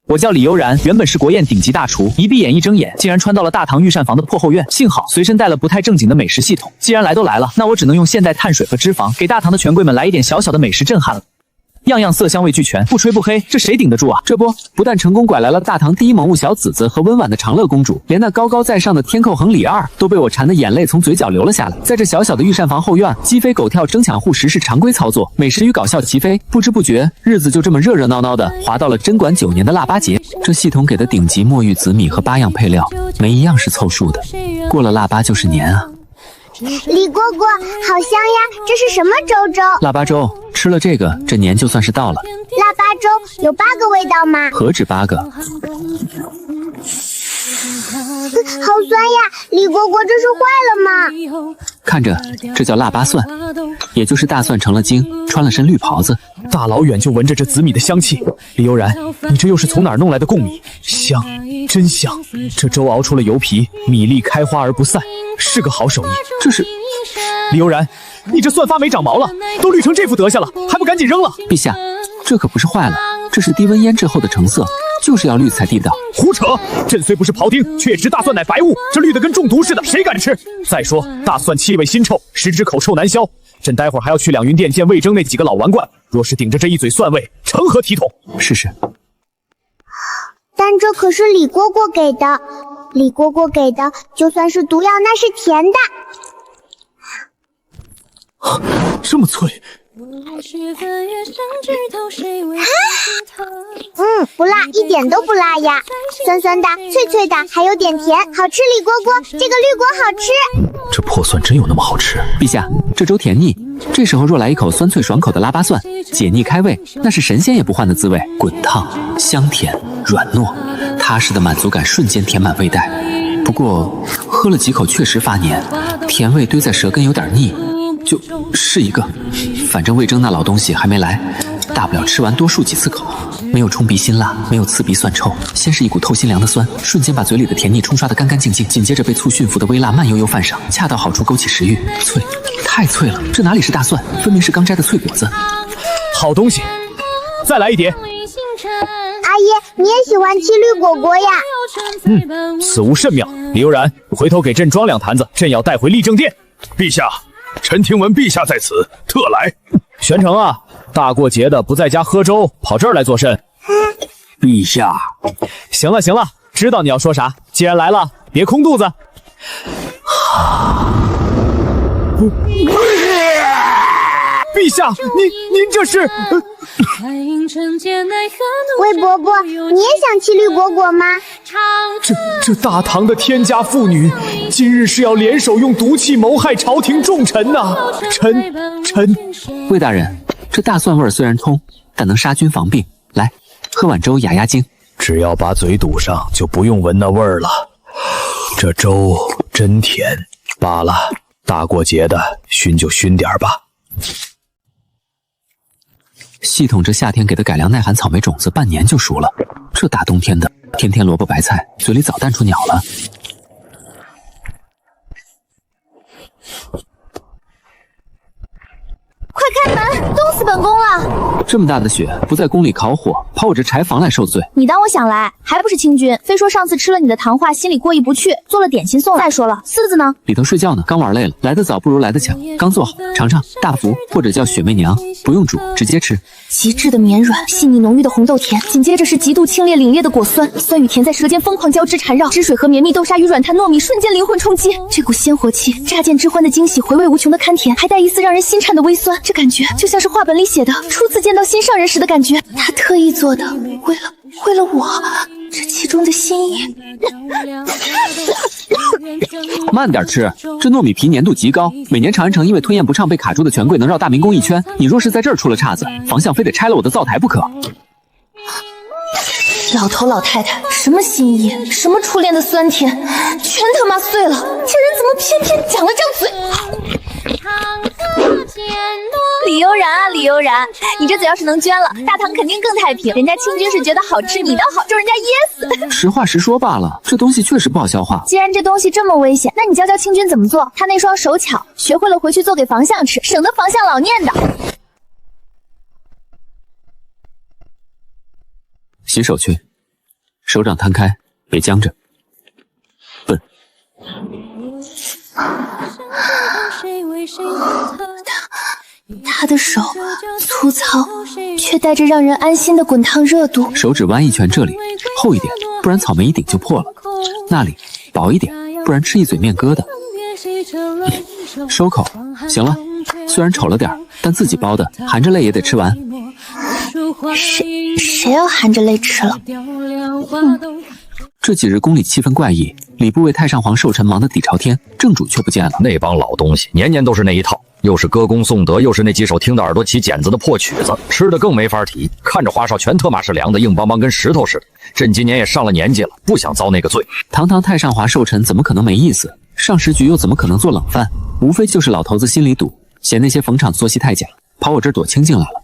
我叫李悠然，原本是国宴顶级大厨，一闭眼一睁眼，竟然穿到了大唐御膳房的破后院。幸好随身带了不太正经的美食系统，既然来都来了，那我只能用现代碳水和脂肪，给大唐的权贵们来一点小小的美食震撼了。样样色香味俱全，不吹不黑，这谁顶得住啊？这不但成功拐来了大唐第一萌物小紫子和温婉的长乐公主，连那高高在上的天寇恒李二都被我馋得眼泪从嘴角流了下来。在这小小的御膳房后院，鸡飞狗跳争抢护食是常规操作，美食与搞笑齐飞，不知不觉日子就这么热热闹闹的滑到了针管9年的腊八节。这系统给的顶级墨玉紫米和8样配料，没一样是凑数的。过了腊八就是年啊！李蝈蝈，好香呀！这是什么粥？腊八粥，吃了这个，这年就算是到了。腊八粥有8个味道吗？何止8个？好酸呀！李蝈蝈，这是坏了吗？看着，这叫腊八蒜，也就是大蒜成了精，穿了身绿袍子。大老远就闻着这紫米的香气，李悠然，你这又是从哪儿弄来的贡米？香，真香！这粥熬出了油皮，米粒开花而不散，是个好手艺。这是李悠然，你这蒜发霉长毛了，都绿成这副德行了，还不赶紧扔了？陛下，这可不是坏了，这是低温腌制后的成色，就是要绿才地道。胡扯！朕虽不是庖丁，却也知大蒜乃白物，这绿的跟中毒似的，谁敢吃？再说大蒜气味腥臭，食之口臭难消。朕待会儿还要去两云殿见魏征那几个老顽冠，若是顶着这一嘴蒜味，成何体统？是。但这可是李蝈蝈给的，李蝈蝈给的，就算是毒药，那是甜的。这么脆。不辣，一点都不辣呀，酸酸的，脆脆的，还有点甜，好吃。李蝈蝈，这个绿果好吃。这破蒜真有那么好吃？陛下，这粥甜腻，这时候若来一口酸脆爽口的腊八蒜，解腻开胃，那是神仙也不换的滋味。滚烫、香甜、软糯，踏实的满足感瞬间填满胃袋。不过喝了几口确实发黏，甜味堆在舌根有点腻，就是一个。反正魏征那老东西还没来，大不了吃完多漱几次口。没有冲鼻辛辣，没有刺鼻蒜臭，先是一股透心凉的酸，瞬间把嘴里的甜腻冲刷得干干净净，紧接着被醋驯服的微辣慢悠悠泛上，恰到好处勾起食欲。脆，太脆了，这哪里是大蒜，分明是刚摘的脆果子。好东西，再来一碟。阿爷，你也喜欢吃绿果果呀？此物甚妙。李悠然，回头给朕装2坛子，朕要带回立正殿。陛下，臣听闻陛下在此，特来。玄成啊，大过节的不在家喝粥，跑这儿来做甚？陛下，行了，知道你要说啥。既然来了，别空肚子。陛下，您这是？魏伯伯，你也想吃绿果果吗？这大唐的天家妇女，今日是要联手用毒气谋害朝廷重臣呐！臣，魏大人，这大蒜味虽然冲，但能杀菌防病。来，喝碗粥压惊。只要把嘴堵上，就不用闻那味儿了。这粥真甜，罢了，大过节的熏就熏点吧。系统这夏天给的改良耐寒草莓种子半年就熟了，这大冬天的天天萝卜白菜，嘴里早淡出鸟了。快开门，冻死本宫了！这么大的雪，不在宫里烤火，跑我这柴房来受罪。你当我想来，还不是清君？非说上次吃了你的糖话，心里过意不去，做了点心送。再说了，四子呢？里头睡觉呢，刚玩累了，来得早不如来得巧，刚做好，尝尝。大福或者叫雪媚娘，不用煮，直接吃。极致的绵软，细腻浓郁的红豆甜，紧接着是极度清冽凛冽的果酸，酸与甜在舌尖疯狂交织缠绕，汁水和绵密豆沙与软弹糯米瞬间灵魂冲击，这股鲜活气，乍见之欢的惊喜，回味无穷的甘甜，还带一丝让人心颤的微酸，这感觉就像是画本里写的初次见到心上人时的感觉。他特意做的，为了我，这其中的心意。慢点吃，这糯米皮粘度极高，每年长安城因为吞咽不畅被卡住的权贵能绕大明宫一圈，你若是在这儿出了岔子，房相非得拆了我的灶台不可。老头老太太，什么心意，什么初恋的酸甜，全他妈碎了！这人怎么偏偏讲了张嘴？李悠然啊，李悠然，你这嘴要是能捐了，大唐肯定更太平。人家清君是觉得好吃，你倒好，就人家噎死。实话实说罢了，这东西确实不好消化。既然这东西这么危险，那你教教清君怎么做？他那双手巧，学会了回去做给房相吃，省得房相老念叨。洗手去。手掌摊开，别僵着。笨。他的手粗糙，却带着让人安心的滚烫热度。手指弯一圈，这里厚一点，不然草莓一顶就破了；那里薄一点，不然吃一嘴面疙瘩。收口，行了。虽然丑了点，但自己包的，含着泪也得吃完。谁要含着泪吃了？这几日宫里气氛怪异，礼部为太上皇寿辰忙得底朝天，正主却不见了。那帮老东西年年都是那一套，又是歌功颂德，又是那几首听得耳朵起茧子的破曲子，吃的更没法提。看着花哨全特码是凉的，硬邦邦跟石头似的。朕今年也上了年纪了，不想遭那个罪。堂堂太上皇寿辰怎么可能没意思？上时局又怎么可能做冷饭？无非就是老头子心里堵，嫌那些逢场作戏太假，跑我这儿躲清静来了。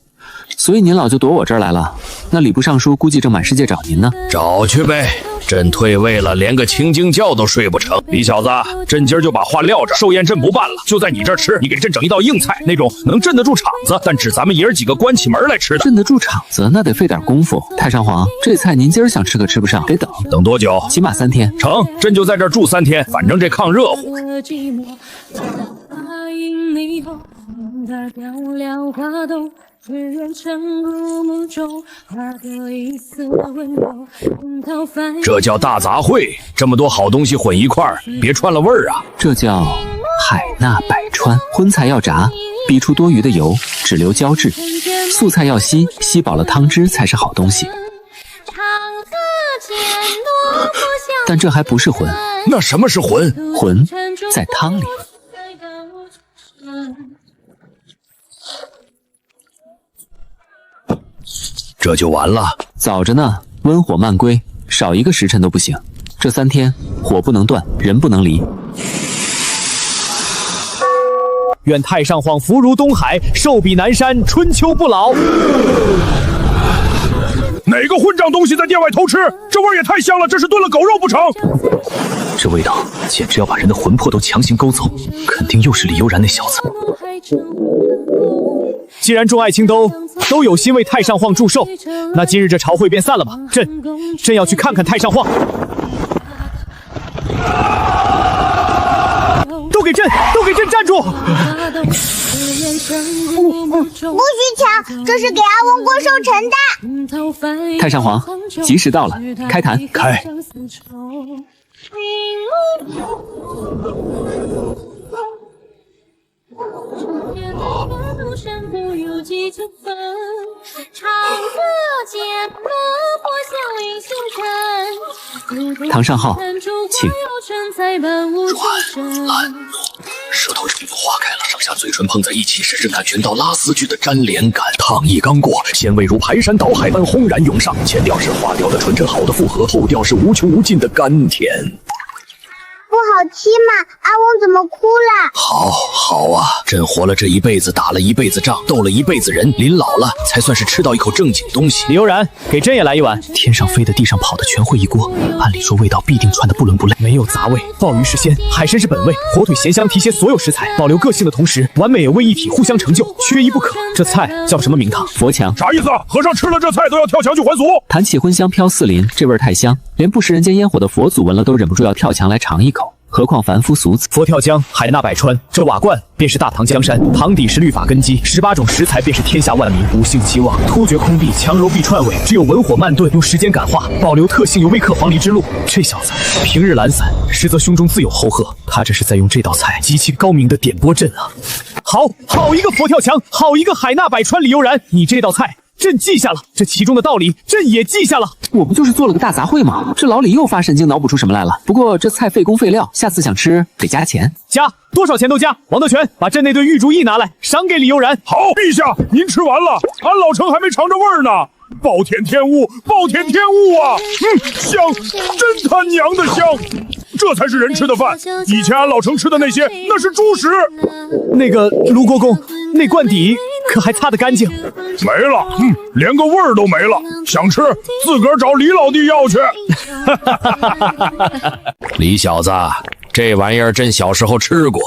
所以您老就躲我这儿来了。那礼部尚书估计正满世界找您呢。找去呗，朕退位了，连个清静觉都睡不成。李小子，朕今儿就把话撂着，寿宴朕不办了，就在你这儿吃。你给朕整一道硬菜，那种能镇得住场子，但只咱们爷儿几个关起门来吃的。镇得住场子，那得费点功夫。太上皇，这菜您今儿想吃可吃不上，得等。等多久？起码3天。成，朕就在这儿住3天，反正这炕热乎。这叫大杂烩，这么多好东西混一块儿，别串了味儿啊！这叫海纳百川。荤菜要炸，逼出多余的油，只留胶质；素菜要吸，吸饱了汤汁才是好东西。但这还不是荤。那什么是荤？魂在汤里。这就完了？早着呢，温火慢归，少1个时辰都不行。这3天火不能断，人不能离。愿太上皇福如东海，寿比南山，春秋不老。哪个混账东西在店外偷吃？这味儿也太香了，这是炖了狗肉不成？这味道简直要把人的魂魄都强行勾走，肯定又是李悠然那小子。既然众爱卿都有心为太上皇祝寿，那今日这朝会便散了吧。朕要去看看太上皇。都给朕站住！不许抢，这是给阿翁过寿辰的。太上皇，吉时到了，开坛。开。堂上号，请。软烂糯，舌头重复化开了，上下嘴唇碰在一起，深深感觉到拉丝句的粘连感。烫意刚过，鲜味如排山倒海般轰然涌上，前调是花调的纯正好的复合，后调是无穷无尽的甘甜。不好吃嘛，阿翁怎么哭了？好啊，朕活了这一辈子，打了一辈子仗，斗了一辈子人，临老了才算是吃到一口正经东西。李悠然，给朕也来一碗。天上飞的，地上跑的，全会一锅。按理说味道必定传得不伦不类，没有杂味，鲍鱼是鲜，海参是本味，火腿咸香提携所有食材，保留个性的同时，完美也为一体，互相成就，缺一不可。这菜叫什么名堂？佛墙。啥意思？和尚吃了这菜都要跳墙去还俗？弹起荤香飘四邻，这味儿太香，连不食人间烟火的佛祖闻了都忍不住要跳墙来尝一口。何况凡夫俗子。佛跳江，海纳百川，这瓦罐便是大唐江山，唐底是律法根基，18种食材便是天下万民。五性齐旺，突厥空壁，强柔必串尾，只有文火慢炖，用时间感化，保留特性，有未克黄鹂之路。这小子平日懒散，实则胸中自有后鹤，他这是在用这道菜极其高明的点拨阵啊！好一个佛跳墙，好一个海纳百川。李悠然，你这道菜朕记下了，这其中的道理朕也记下了。我不就是做了个大杂烩吗？这老李又发神经，脑补出什么来了？不过这菜费工费料，下次想吃得加钱。加多少钱都加。王德全，把朕那对玉竹意拿来，赏给李悠然。好，陛下，您吃完了，俺老程还没尝着味儿呢。暴殄天物，暴殄天物啊！香，真他娘的香！这才是人吃的饭。以前俺老程吃的那些，那是猪食。那个卢国公，那罐底可还擦得干净？没了，连个味儿都没了。想吃，自个儿找李老弟要去。李小子，这玩意儿朕小时候吃过，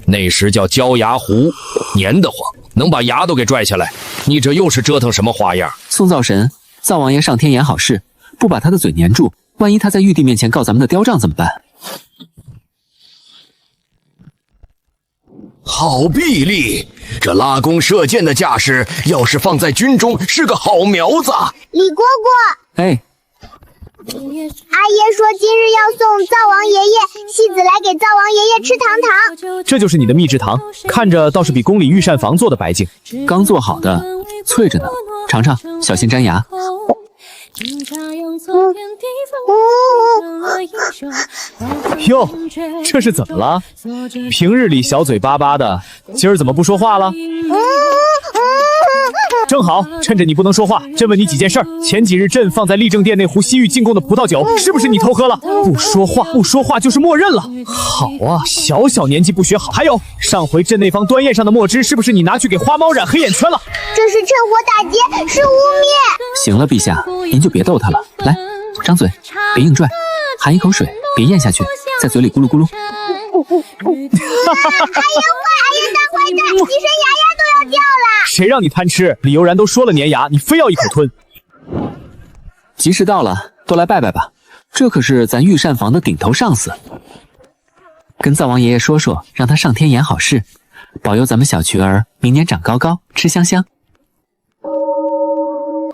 那时叫焦牙糊，黏得慌，能把牙都给拽下来。你这又是折腾什么花样？宋灶神，灶王爷上天言好事，不把他的嘴粘住，万一他在玉帝面前告咱们的雕账怎么办？好臂力！这拉弓射箭的架势，要是放在军中是个好苗子。李蝈蝈，哎，阿爷说今日要送灶王爷爷戏子来给灶王爷爷吃糖糖。这就是你的秘制糖，看着倒是比宫里御膳房做的白净。刚做好的，脆着呢，尝尝，小心粘牙。哟，这是怎么了？平日里小嘴巴巴的，今儿怎么不说话了？正好，趁着你不能说话，朕问你几件事儿。前几日朕放在立正殿那壶西域进贡的葡萄酒，是不是你偷喝了？不说话，不说话就是默认了。好啊，小小年纪不学好。还有，上回朕那方端宴上的墨汁，是不是你拿去给花猫染黑眼圈了？这是趁火打劫，是污蔑。行了，陛下，您就别逗他了。来，张嘴，别硬拽，含一口水，别咽下去，在嘴里咕噜咕噜。阿爷坏，阿爷大坏蛋，一身牙牙都要掉了。谁让你贪吃？李悠然都说了粘牙，你非要一口吞。吉时到了，都来拜拜吧。这可是咱御膳房的顶头上司，跟灶王爷爷说说，让他上天言好事，保佑咱们小渠儿明年长高高，吃香香。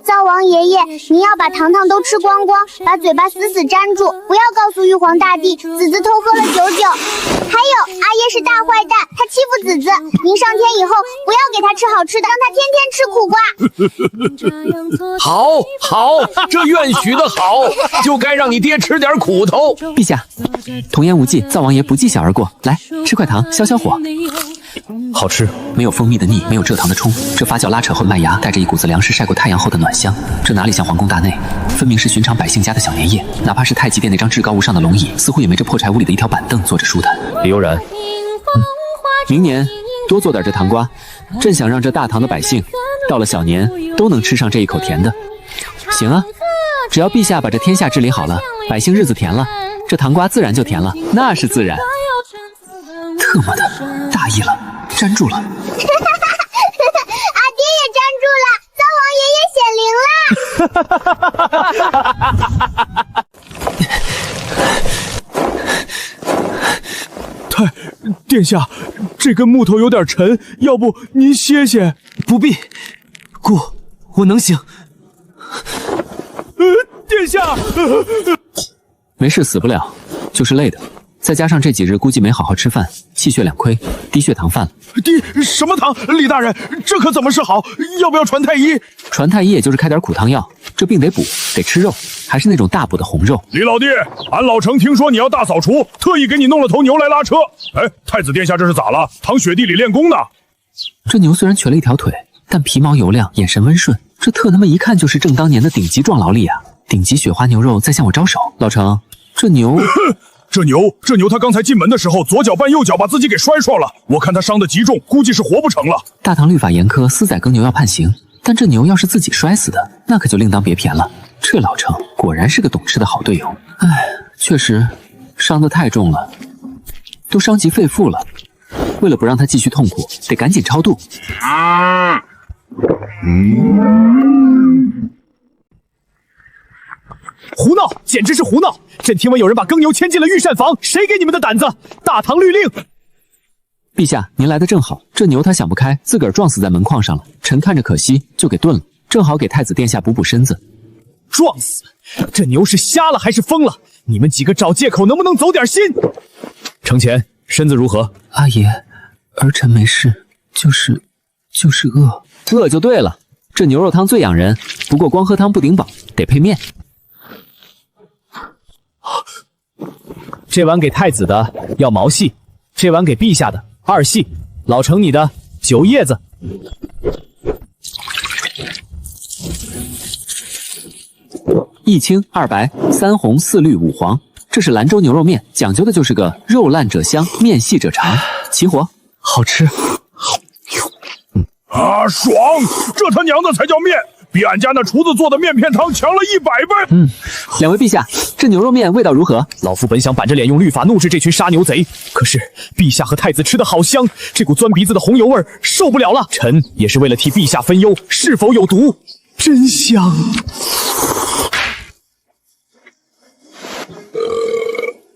灶王爷爷，您要把糖糖都吃光光，把嘴巴死死粘住，不要告诉玉皇大帝子子偷喝了酒酒。还有，阿爷是大坏蛋，他欺负子子，您上天以后不要给他吃好吃的，让他天天吃苦瓜。好，好，这愿许的好，就该让你爹吃点苦头。陛下，童言无忌，灶王爷不计小而过，来吃块糖消消火。好吃，没有蜂蜜的腻，没有蔗糖的冲，这发酵拉扯后的麦芽带着一股子粮食晒过太阳后的暖香，这哪里像皇宫大内，分明是寻常百姓家的小年夜。哪怕是太极殿那张至高无上的龙椅，似乎也没这破柴屋里的一条板凳坐着舒坦。李悠然，明年多做点这糖瓜，朕想让这大唐的百姓到了小年都能吃上这一口甜的。行啊，只要陛下把这天下治理好了，百姓日子甜了，这糖瓜自然就甜了，那是自然。特么的，大意了，粘住了。阿爹也粘住了，灶王爷爷显灵啦！殿下，这根木头有点沉，要不您歇歇？不必，姑，我能行。殿下，没事，死不了，就是累的。再加上这几日估计没好好吃饭，气血两亏，低血糖犯了。低什么糖？李大人，这可怎么是好？要不要传太医？传太医也就是开点苦汤药，这病得补，得吃肉，还是那种大补的红肉。李老弟，俺老程听说你要大扫除，特意给你弄了头牛来拉车。哎，太子殿下这是咋了？躺雪地里练功呢？这牛虽然瘸了一条腿，但皮毛油亮，眼神温顺，这特他妈一看就是正当年的顶级壮劳力啊！顶级雪花牛肉在向我招手。老程，这牛。这牛他刚才进门的时候，左脚绊右脚，把自己给摔撞了。我看他伤得极重，估计是活不成了。大唐律法严苛，私宰耕牛要判刑，但这牛要是自己摔死的，那可就另当别谝了。这老程果然是个懂事的好队友。唉，确实伤得太重了，都伤及肺腑了。为了不让他继续痛苦，得赶紧超度。胡闹，简直是胡闹！朕听闻有人把耕牛牵进了御膳房，谁给你们的胆子？大唐律令！陛下，您来的正好，这牛他想不开，自个儿撞死在门框上了。臣看着可惜，就给炖了，正好给太子殿下补补身子。撞死？这牛是瞎了还是疯了？你们几个找借口能不能走点心？程前，身子如何？阿爷，儿臣没事，就是饿。饿就对了，这牛肉汤最养人，不过光喝汤不顶饱，得配面。这碗给太子的要毛细，这碗给陛下的二细，老程你的9叶子。1青2白3红4绿5黄，这是兰州牛肉面，讲究的就是个肉烂者香，面细者长，齐活，好吃。啊，爽！这他娘的才叫面，比俺家那厨子做的面片汤强了100倍。两位陛下，这牛肉面味道如何？老夫本想板着脸用律法怒斥这群杀牛贼，可是陛下和太子吃的好香，这股钻鼻子的红油味受不了了。臣也是为了替陛下分忧，是否有毒？真香！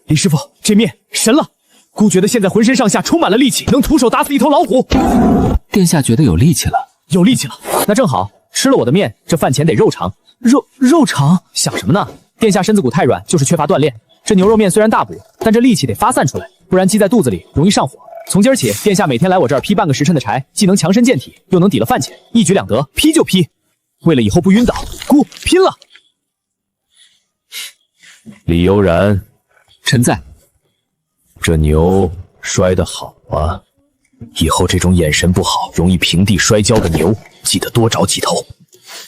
李师傅，这面神了！孤觉得现在浑身上下充满了力气，能徒手打死一头老虎。殿下觉得有力气了，有力气了，那正好，吃了我的面，这饭前得肉偿。肉偿？想什么呢？殿下身子骨太软，就是缺乏锻炼。这牛肉面虽然大补，但这力气得发散出来，不然积在肚子里容易上火。从今儿起，殿下每天来我这儿劈半个时辰的柴，既能强身健体，又能抵了饭钱，一举两得，劈就劈。为了以后不晕倒，姑拼了！李悠然，臣在。这牛摔得好啊！以后这种眼神不好、容易平地摔跤的牛，记得多找几头。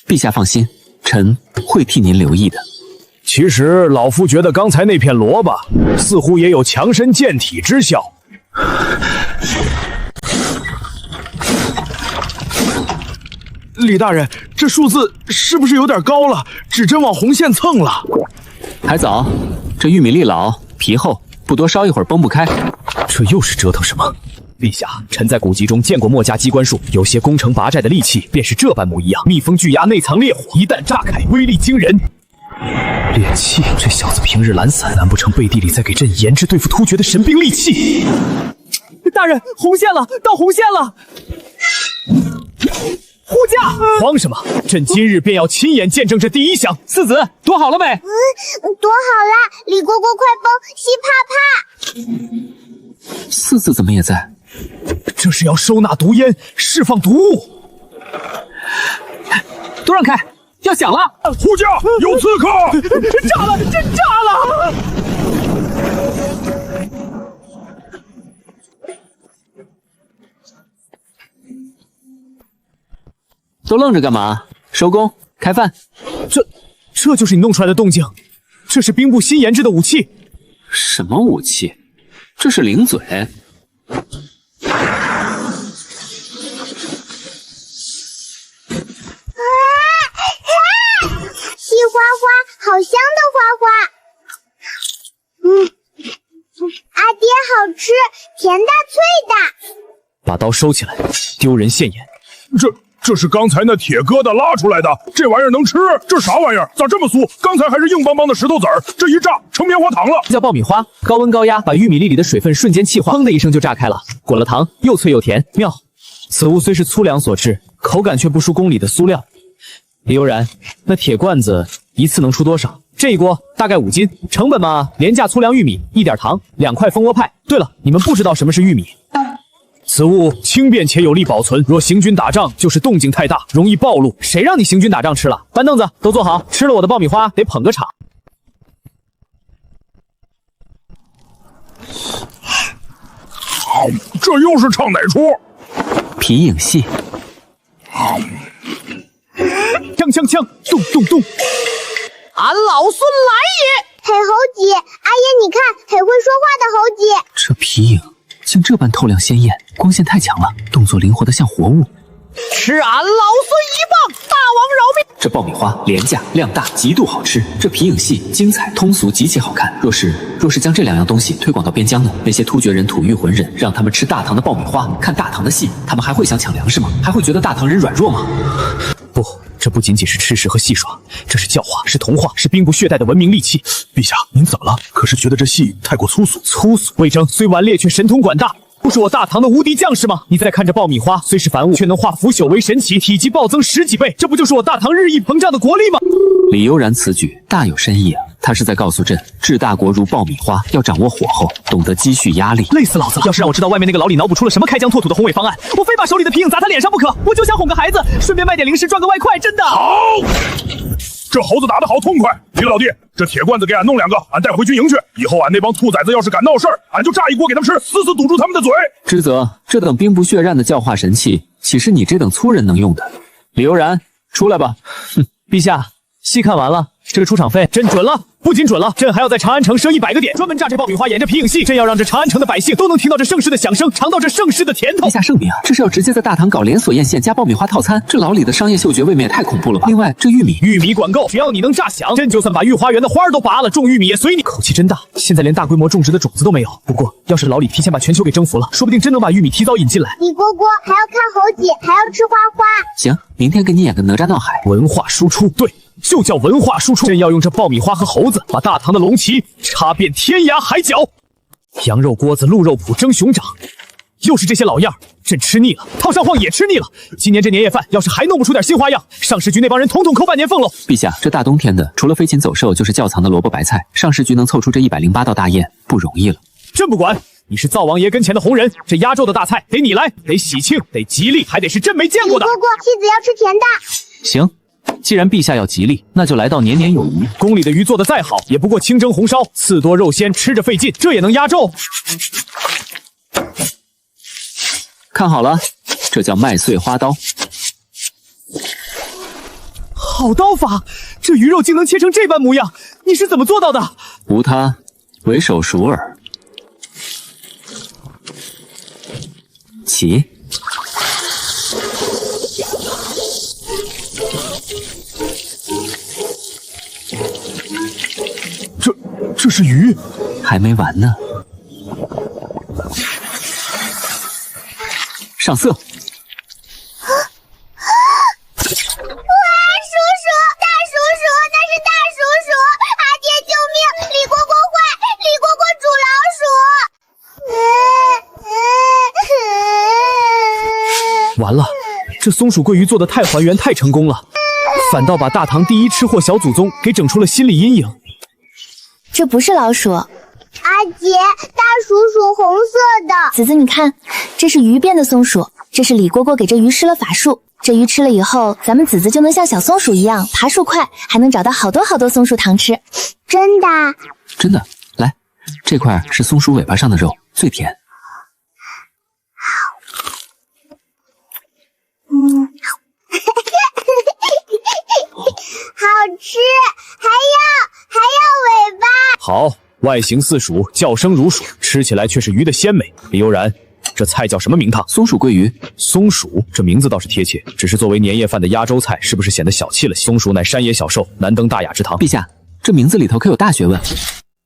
陛下放心，臣会替您留意的。其实老夫觉得刚才那片萝卜似乎也有强身健体之效。李大人，这数字是不是有点高了？指针往红线蹭了。还早，这玉米粒老皮厚，不多烧一会儿崩不开。这又是折腾什么？陛下，臣在古籍中见过墨家机关术，有些攻城拔寨的利器便是这般模样。密封巨牙内藏烈火，一旦炸开，威力惊人。炼器，这小子平日懒散，难不成背地里在给朕研制对付突厥的神兵利器？大人，红线了，到红线了！护驾！慌什么？朕今日便要亲眼见证这第一响。四子，躲好了没？躲好了，李国国快崩，稀怕怕。四子怎么也在？这是要收纳毒烟，释放毒物。都让开，要响了！护驾，有刺客！炸了，真炸了！都愣着干嘛？收工，开饭。这就是你弄出来的动静？这是兵部新研制的武器？什么武器？这是零嘴。细花花，好香的花花。阿爹好吃，甜的脆的。把刀收起来，丢人现眼。这是刚才那铁疙瘩拉出来的，这玩意儿能吃？这啥玩意儿？咋这么酥？刚才还是硬邦邦的石头子儿，这一炸成棉花糖了。叫爆米花，高温高压把玉米粒里的水分瞬间气化，砰的一声就炸开了。滚了糖，又脆又甜，妙。此物虽是粗粮所制，口感却不输宫里的酥料。李悠然，那铁罐子一次能出多少？这一锅大概5斤，成本嘛，廉价粗粮玉米，1点糖，2块蜂窝派。对了，你们不知道什么是玉米。此物轻便且有力保存，若行军打仗，就是动静太大，容易暴露。谁让你行军打仗吃了？搬凳子，都坐好，吃了我的爆米花得捧个场。这又是唱哪出？皮影戏。锵锵锵，咚咚咚！俺老孙来也！黑猴姐，阿爷你看，很会说话的猴姐。这皮影竟这般透亮鲜艳，光线太强了，动作灵活得像活物。吃俺老孙一棒，大王饶命！这爆米花廉价量大，极度好吃。这皮影戏精彩通俗，极其好看。若是将这2样东西推广到边疆呢？那些突厥人土欲浑人，让他们吃大唐的爆米花，看大唐的戏，他们还会想抢粮食吗？还会觉得大唐人软弱吗？不，这不仅仅是吃食和戏耍，这是教化，是同化，是兵部血带的文明利器。陛下，您怎么了？可是觉得这戏太过粗俗？粗俗？魏征虽顽劣，却神通广大。不是我大唐的无敌将士吗？你再看这爆米花，虽是凡物，却能化腐朽为神奇，体积暴增10几倍，这不就是我大唐日益膨胀的国力吗？李悠然此举大有深意啊！他是在告诉朕，治大国如爆米花，要掌握火候，懂得积蓄压力。累死老子了！要是让我知道外面那个老李脑补出了什么开疆拓土的宏伟方案，我非把手里的皮影砸他脸上不可！我就想哄个孩子，顺便卖点零食赚个外快，真的。好，这猴子打得好痛快！李老弟，这铁罐子给俺弄2个，俺带回军营去。以后俺那帮兔崽子要是敢闹事儿，俺就炸一锅给他们吃，死死堵住他们的嘴。知责，这等兵不血刃的教化神器，岂是你这等粗人能用的？李悠然，出来吧！哼，陛下，戏看完了，这个出场费朕准了。不仅准了，朕还要在长安城设100个点，专门炸这爆米花，演这皮影戏。朕要让这长安城的百姓都能听到这盛世的响声，尝到这盛世的甜头。陛下圣明啊，这是要直接在大唐搞连锁宴线加爆米花套餐，这老李的商业嗅觉未免也太恐怖了吧？另外，这玉米管够，只要你能炸响，朕就算把御花园的花都拔了，种玉米也随你。口气真大，现在连大规模种植的种子都没有。不过，要是老李提前把全球给征服了，说不定真能把玉米提早引进来。李国国还要看猴姐，还要吃花花。行，明天给你演个哪吒闹海。文化输出，对。就叫文化输出。朕要用这爆米花和猴子，把大唐的龙旗插遍天涯海角。羊肉锅子、鹿肉脯蒸熊掌，又是这些老样，朕吃腻了。套上晃也吃腻了。今年这年夜饭要是还弄不出点新花样，上食局那帮人统统扣半年俸喽！陛下，这大冬天的，除了飞禽走兽，就是窖藏的萝卜白菜。上食局能凑出这108道大宴，不容易了。朕不管。你是灶王爷跟前的红人，这压轴的大菜得你来，得喜庆，得吉利，还得是朕没见过的。李蝈蝈，妻子要吃甜的。行，既然陛下要吉利，那就来到年年有余。宫里的鱼做得再好，也不过清蒸红烧，刺多肉鲜，吃着费劲，这也能压轴？看好了，这叫麦穗花刀。好刀法，这鱼肉竟能切成这般模样，你是怎么做到的？无他，唯手熟耳。起，这是鱼，还没完呢。上色。完了，这松鼠桂鱼做的太还原太成功了，反倒把大唐第一吃货小祖宗给整出了心理阴影。这不是老鼠，阿姐，大鼠鼠红色的。子子你看，这是鱼变的松鼠，这是李蝈蝈给这鱼施了法术，这鱼吃了以后，咱们子子就能像小松鼠一样爬树快，还能找到好多好多松鼠糖吃。真的？真的。来，这块是松鼠尾巴上的肉，最甜。好吃，还要尾巴。好，外形似鼠，叫声如鼠，吃起来却是鱼的鲜美。李悠然，这菜叫什么名堂？松鼠桂鱼。松鼠这名字倒是贴切，只是作为年夜饭的压轴菜，是不是显得小气了些？松鼠乃山野小兽，难登大雅之堂。陛下，这名字里头可有大学问。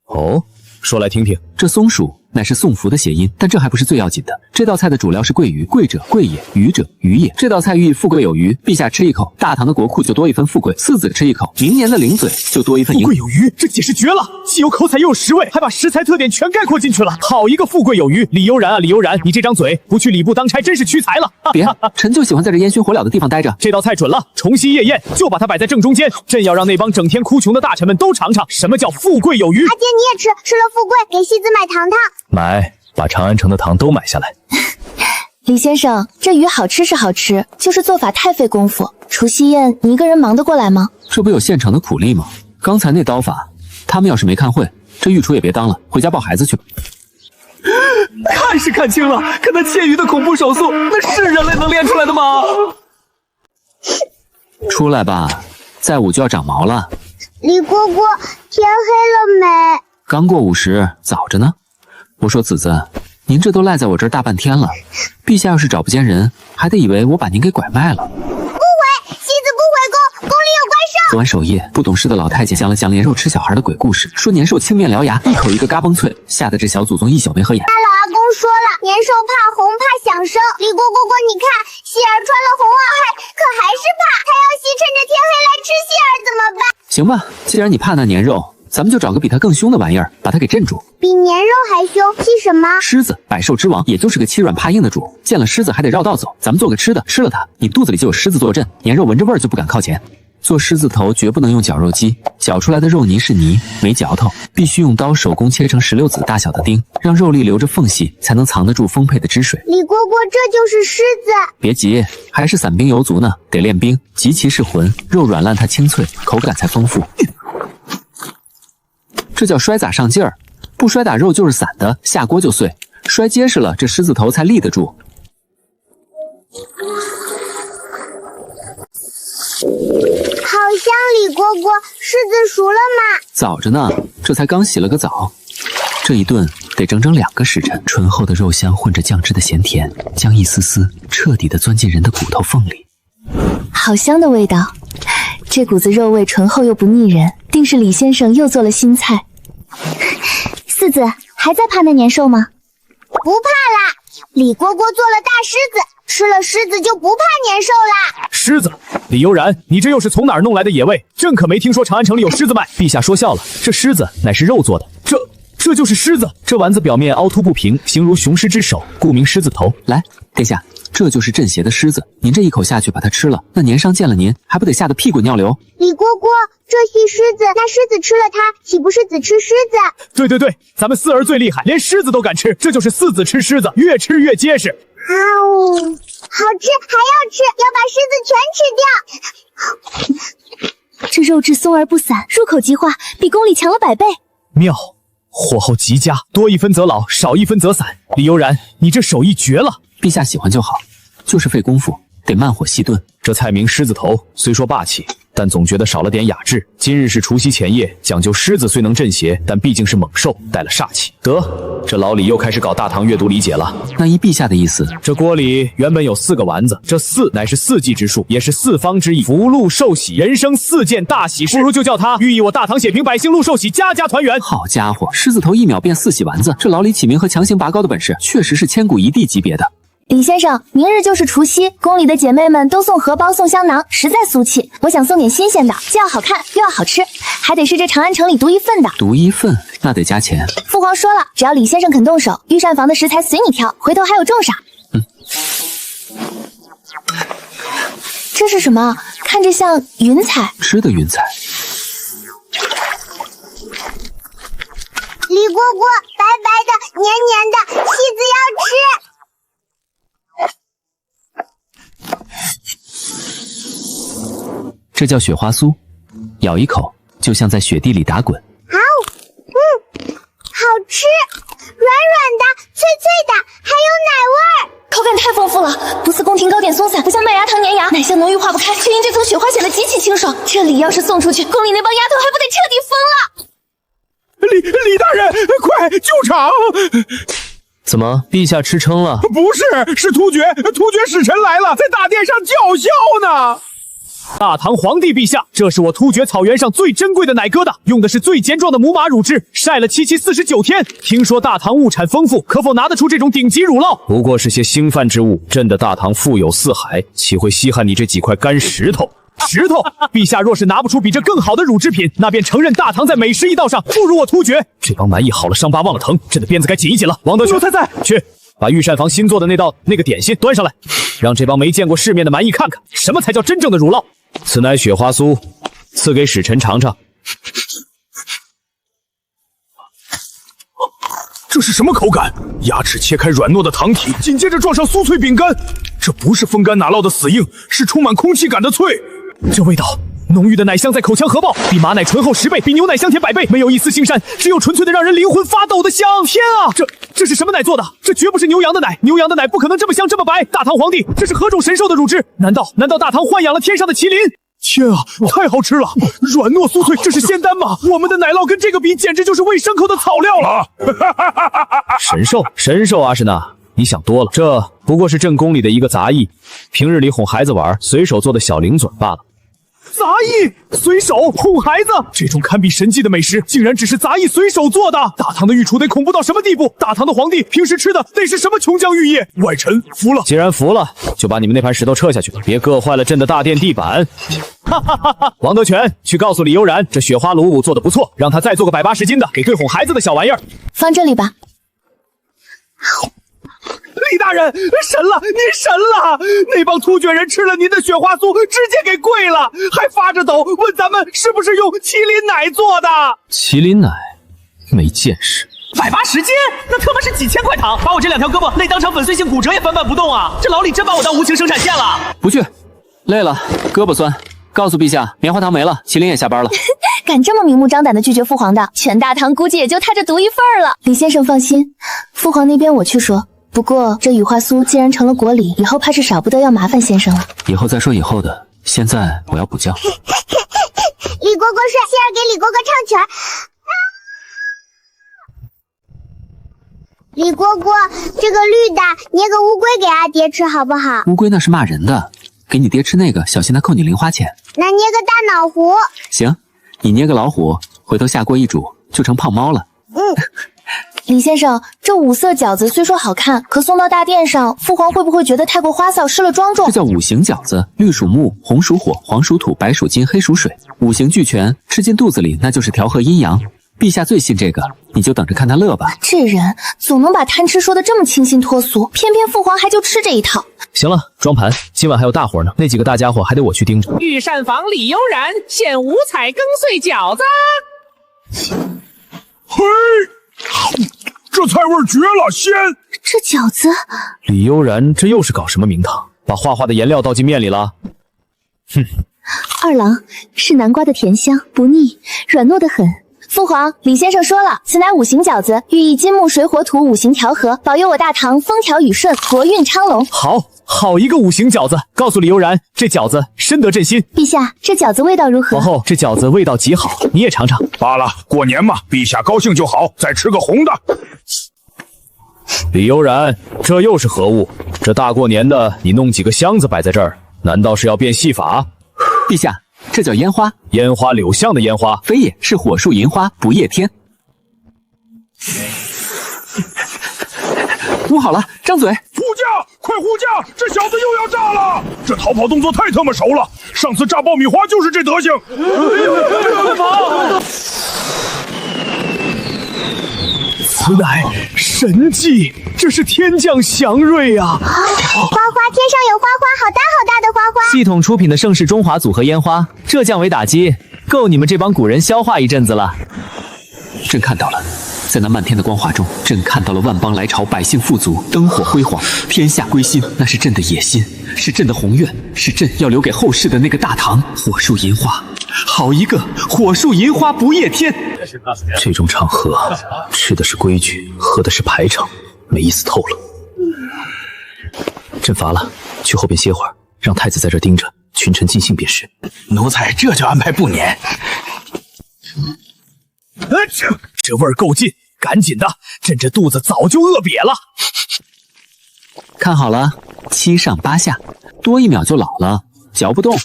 哦，说来听听。这松鼠乃是送福的谐音，但这还不是最要紧的。这道菜的主料是桂鱼，贵者贵也，鱼者鱼也。这道菜寓意富贵有余，陛下吃一口，大唐的国库就多一份富贵；四子吃一口，明年的零嘴就多一份盈。富贵有余，这解释绝了，既有口彩又有实味，还把食材特点全概括进去了。好一个富贵有余！李悠然啊，李悠然，你这张嘴不去礼部当差真是屈才了。别，臣就喜欢在这烟熏火燎的地方待着。这道菜准了，重熙夜宴就把它摆在正中间，朕要让那帮整天哭穷的大臣们都尝尝什么叫富贵有余。阿姐你也吃了富贵，给戏子买糖糖。买。把长安城的糖都买下来。李先生，这鱼好吃是好吃，就是做法太费功夫。除夕宴你一个人忙得过来吗？这不有现成的苦力吗？刚才那刀法，他们要是没看会，这御厨也别当了，回家抱孩子去吧。看是看清了，可那切鱼的恐怖手速，那是人类能练出来的吗？出来吧，再午就要长毛了。李蝈蝈，天黑了没？刚过50，早着呢。我说子子，您这都赖在我这儿大半天了，陛下要是找不见人，还得以为我把您给拐卖了。不回，戏子不回宫，宫里有怪兽。昨晚守夜，不懂事的老太监讲了讲年兽吃小孩的鬼故事，说年兽青面獠牙，一口一个嘎嘣脆，吓得这小祖宗一宿没合眼。大老阿公说了，年兽怕红，怕响声。李蝈蝈，你看，希儿穿了红袄可还是怕，他要戏趁着天黑来吃希儿怎么办？行吧，既然你怕那年肉，咱们就找个比他更凶的玩意儿，把他给镇住。比年肉还凶，戏什么？狮子，百兽之王，也就是个欺软怕硬的主。见了狮子还得绕道走，咱们做个吃的，吃了它，你肚子里就有狮子坐镇，年肉闻着味儿就不敢靠前。做狮子头绝不能用绞肉机，绞出来的肉泥是泥，没嚼头，必须用刀手工切成16子大小的丁，让肉粒留着缝隙，才能藏得住丰沛的汁水。李蝈蝈，这就是狮子。别急，还是散兵游卒呢，得练兵，集其是魂，肉软烂它清脆，口感才丰富。这叫摔打上劲儿，不摔打肉就是散的，下锅就碎，摔结实了，这狮子头才立得住。好香，李蝈蝈，狮子熟了吗？早着呢，这才刚洗了个澡。这一炖得整整2个时辰，醇厚的肉香混着酱汁的咸甜，将一丝丝彻底的钻进人的骨头缝里。好香的味道，这股子肉味醇厚又不腻人，定是李先生又做了新菜。四子还在怕那年兽吗？不怕啦，李蝈蝈做了大狮子，吃了狮子就不怕年兽啦。狮子，李悠然，你这又是从哪儿弄来的野味？朕可没听说长安城里有狮子卖。陛下说笑了，这狮子乃是肉做的，这就是狮子。这丸子表面凹凸不平，形如雄狮之首，故名狮子头。来，殿下，这就是朕携的狮子，您这一口下去把它吃了，那年商见了您，还不得吓得屁滚尿流？李蝈蝈，这系狮子，那狮子吃了它，岂不是子吃狮子？对，咱们四儿最厉害，连狮子都敢吃，这就是四子吃狮子，越吃越结实。好吃，还要吃，要把狮子全吃掉。这肉质松而不散，入口即化，比宫里强了100倍。妙，火候极佳，多一分则老，少一分则散。李悠然，你这手艺绝了。陛下喜欢就好，就是费功夫，得慢火细炖。这菜名狮子头，虽说霸气，但总觉得少了点雅致。今日是除夕前夜，讲究狮子虽能镇邪，但毕竟是猛兽，带了煞气。得，这老李又开始搞大唐阅读理解了。那依陛下的意思，这锅里原本有4个丸子，这4乃是4季之数，也是四方之意，福禄寿喜，人生4件大喜事，不如就叫它寓意我大唐血平百姓禄寿喜，家家团圆。好家伙，狮子头1秒变4喜丸子，这老李起名和强行拔高的本事，确实是千古一帝级别的。李先生，明日就是除夕，宫里的姐妹们都送荷包送香囊，实在俗气。我想送点新鲜的，既要好看又要好吃，还得是这长安城里独一份的。独一份，那得加钱。父皇说了，只要李先生肯动手，御膳房的食材随你挑，回头还有重赏。这是什么？看着像云彩。吃的云彩。李蝈蝈，白白的，黏黏的，戏子要吃。这叫雪花酥，咬一口就像在雪地里打滚。好吃，软软的，脆脆的，还有奶味儿，口感太丰富了，不似宫廷糕点松散，不像麦芽糖粘牙，奶香浓郁化不开，却因这层雪花显得极其清爽。这里要是送出去，宫里那帮丫头还不得彻底疯了？李大人，快救场！怎么，陛下吃撑了？不是，是突厥使臣来了，在大殿上叫嚣呢。大唐皇帝陛下，这是我突厥草原上最珍贵的奶疙瘩，用的是最健壮的母马乳汁，晒了7期49天。听说大唐物产丰富，可否拿得出这种顶级乳酪？不过是些兴贩之物，朕的大唐富有四海，岂会稀罕你这几块干石头？石头，陛下若是拿不出比这更好的乳制品，那便承认大唐在美食一道上不如我突厥。这帮蛮夷好了伤疤忘了疼，朕的鞭子该紧一紧了。王德全，在，去把御膳房新做的那个点心端上来，让这帮没见过世面的蛮夷看看什么才叫真正的乳酪。此乃雪花酥，赐给使臣尝尝。这是什么口感？牙齿切开软糯的糖体，紧接着撞上酥脆饼干。这不是风干哪酪的死硬，是充满空气感的脆。这味道，浓郁的奶香在口腔核爆，比马奶醇厚10倍，比牛奶香甜100倍，没有一丝腥膻，只有纯粹的让人灵魂发抖的香。天啊，这是什么奶做的？这绝不是牛羊的奶，牛羊的奶不可能这么香这么白。大唐皇帝，这是何种神兽的乳汁？难道大唐豢养了天上的麒麟？天啊，太好吃了，软糯酥脆，这是仙丹吗？我们的奶酪跟这个比，简直就是喂牲口的草料了。神兽阿什纳，你想多了，这不过是朕宫里的一个杂役，平日里哄孩子玩，随手做的小零嘴罢了。杂役随手哄孩子，这种堪比神迹的美食，竟然只是杂役随手做的。大唐的御厨得恐怖到什么地步？大唐的皇帝平时吃的得是什么琼浆玉液？外臣服了。既然服了，就把你们那盘石头撤下去，别硌坏了朕的大殿地板。哈哈哈哈！王德全，去告诉李悠然，这雪花卤煮做的不错，让他再做个180斤的，给对哄孩子的小玩意儿。放这里吧。李大人，神了，您神了！那帮突厥人吃了您的雪花酥，直接给跪了，还发着抖问咱们是不是用麒麟奶做的。麒麟奶，没见识。180斤，那特么是几千块糖，把我这2条胳膊累当场粉碎性骨折也翻拌不动啊！这老李真把我当无情生产线了。不去，累了，胳膊酸。告诉陛下，棉花糖没了，麒麟也下班了。敢这么明目张胆的拒绝父皇的，全大唐估计也就他这独一份了。李先生放心，父皇那边我去说。不过这雨花酥既然成了国礼，以后怕是少不得要麻烦先生了。以后再说以后的，现在我要补觉。李蝈蝈帅，希儿给李蝈蝈唱曲儿。李蝈蝈，这个绿的捏个乌龟给阿爹吃好不好？乌龟那是骂人的，给你爹吃那个，小心他扣你零花钱。那捏个大脑壶。行，你捏个老虎，回头下锅一煮就成胖猫了。李先生，这五色饺子虽说好看，可送到大殿上，父皇会不会觉得太过花哨，失了庄重？这叫五行饺子，绿属木，红属火，黄属土，白属金，黑属水，五行俱全，吃进肚子里那就是调和阴阳。陛下最信这个，你就等着看他乐吧。这人总能把贪吃说得这么清新脱俗，偏偏父皇还就吃这一套。行了，装盘，今晚还有大活呢，那几个大家伙还得我去盯着。御膳房李悠然献五彩羹碎饺子。嘿，这菜味绝了，鲜！这饺子，李悠然这又是搞什么名堂？把画画的颜料倒进面里了？哼！二郎是南瓜的甜香，不腻，软糯得很。父皇，李先生说了，此乃五行饺子，寓意金木水火土五行调和，保佑我大唐风调雨顺，国运昌隆。好一个五行饺子！告诉李悠然，这饺子深得朕心。陛下，这饺子味道如何？皇后，这饺子味道极好，你也尝尝。罢了，过年嘛，陛下高兴就好，再吃个红的。李悠然，这又是何物？这大过年的，你弄几个箱子摆在这儿，难道是要变戏法？陛下，这叫烟花，烟花柳巷的烟花，非也是火树银花不夜天。捂好了，张嘴！护驾，快护驾！这小子又要炸了！这逃跑动作太他妈熟了，上次炸爆米花就是这德行。此乃神迹，这是天降祥瑞啊！花花，天上有花花，好大好大的花花！系统出品的盛世中华组合烟花，这降维打击，够你们这帮古人消化一阵子了。朕看到了，在那漫天的光华中，朕看到了万邦来朝，百姓富足，灯火辉煌，天下归心。那是朕的野心，是朕的宏愿，是朕要留给后世的那个大唐。火树银花，好一个火树银花不夜天！这种场合，吃的是规矩，喝的是排场，没意思透了。朕乏了，去后边歇会儿，让太子在这盯着，群臣尽兴便是。奴才这就安排不撵。这味儿够劲，赶紧的，朕这肚子早就饿瘪了。看好了，7上8下，多1秒就老了，嚼不动。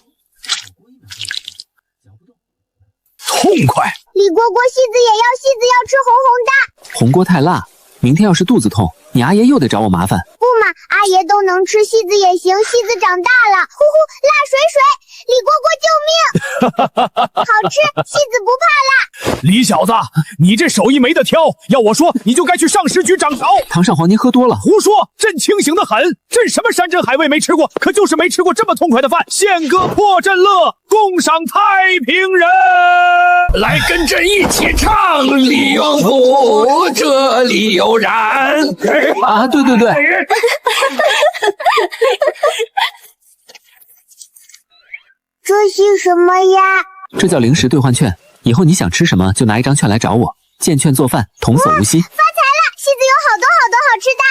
痛快！李蝈蝈，戏子也要，戏子要吃红红的。红锅太辣，明天要是肚子痛，你阿爷又得找我麻烦。不嘛，阿爷都能吃，戏子也行。戏子长大了，呼呼，辣水水！李蝈蝈救命！好吃，戏子不怕辣。李小子，你这手艺没得挑，要我说，你就该去上食局掌勺。堂上皇您喝多了，胡说！朕清醒的很，朕什么山珍海味没吃过，可就是没吃过这么痛快的饭。献歌破阵乐，共赏太平人。来跟朕一起唱《李永福这里有然》啊！对对对。这是什么呀？这叫零食兑换券，以后你想吃什么就拿一张券来找我，见券做饭，童叟无欺。发财了！戏子有好多好多好吃的。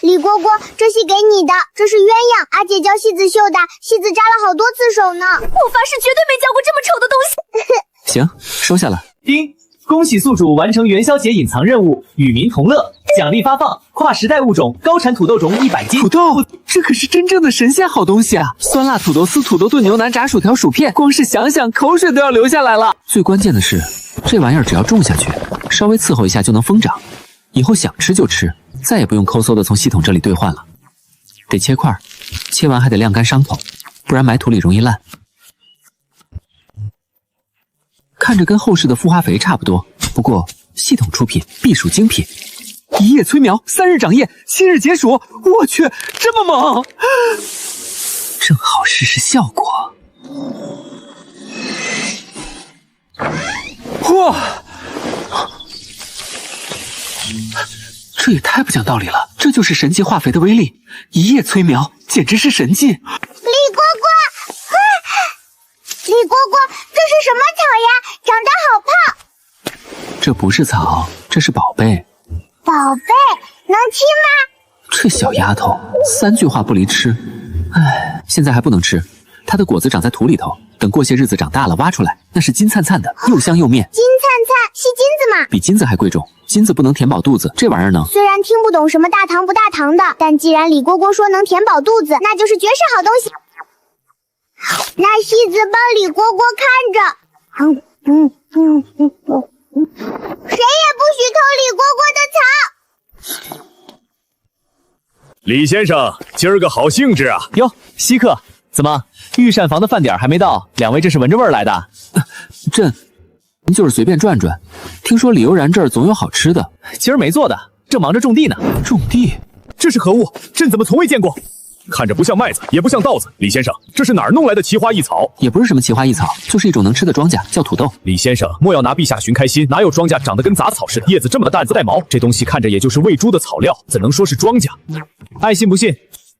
李蝈蝈，这戏给你的，这是鸳鸯，阿姐教戏子绣的，戏子扎了好多次手呢。我发誓绝对没教过这么丑的东西。行，收下了。丁，恭喜宿主完成元宵节隐藏任务，与民同乐，奖励发放：跨时代物种高产土豆种100斤。土豆，这可是真正的神仙好东西啊！酸辣土豆丝、土豆炖牛腩、炸薯条、薯片，光是想想口水都要流下来了。最关键的是，这玩意儿只要种下去，稍微伺候一下就能疯长，以后想吃就吃，再也不用抠搜的从系统这里兑换了。得切块，切完还得晾干伤口，不然埋土里容易烂。看着跟后世的孵化肥差不多，不过系统出品必属精品。1夜催苗，3日长叶，7日结薯。我去，这么猛！正好试试效果。哇，这也太不讲道理了！这就是神奇化肥的威力，1夜催苗，简直是神迹！李蝈蝈，李蝈蝈，这是什么草呀？长得好胖。这不是草，这是宝贝。宝贝，能吃吗？这小丫头，3句话不离吃。唉，现在还不能吃，它的果子长在土里头，等过些日子长大了挖出来，那是金灿灿的，又香又面。金灿灿，是金子吗？比金子还贵重，金子不能填饱肚子，这玩意儿能。虽然听不懂什么大唐不大唐的，但既然李蝈蝈说能填饱肚子，那就是绝世好东西。那戏子帮李蝈蝈看着，谁也不许偷李蝈蝈的草。李先生，今儿个好兴致啊！哟，稀客，怎么御膳房的饭点还没到？两位这是闻着味儿来的？朕就是随便转转，听说李悠然这儿总有好吃的。今儿没做的，正忙着种地呢。种地？这是何物？朕怎么从未见过？看着不像麦子，也不像稻子。李先生，这是哪儿弄来的奇花异草？也不是什么奇花异草，就是一种能吃的庄稼，叫土豆。李先生，莫要拿陛下寻开心，哪有庄稼长得跟杂草似的，叶子这么的淡，不带毛？这东西看着也就是喂猪的草料，怎能说是庄稼？爱信不信，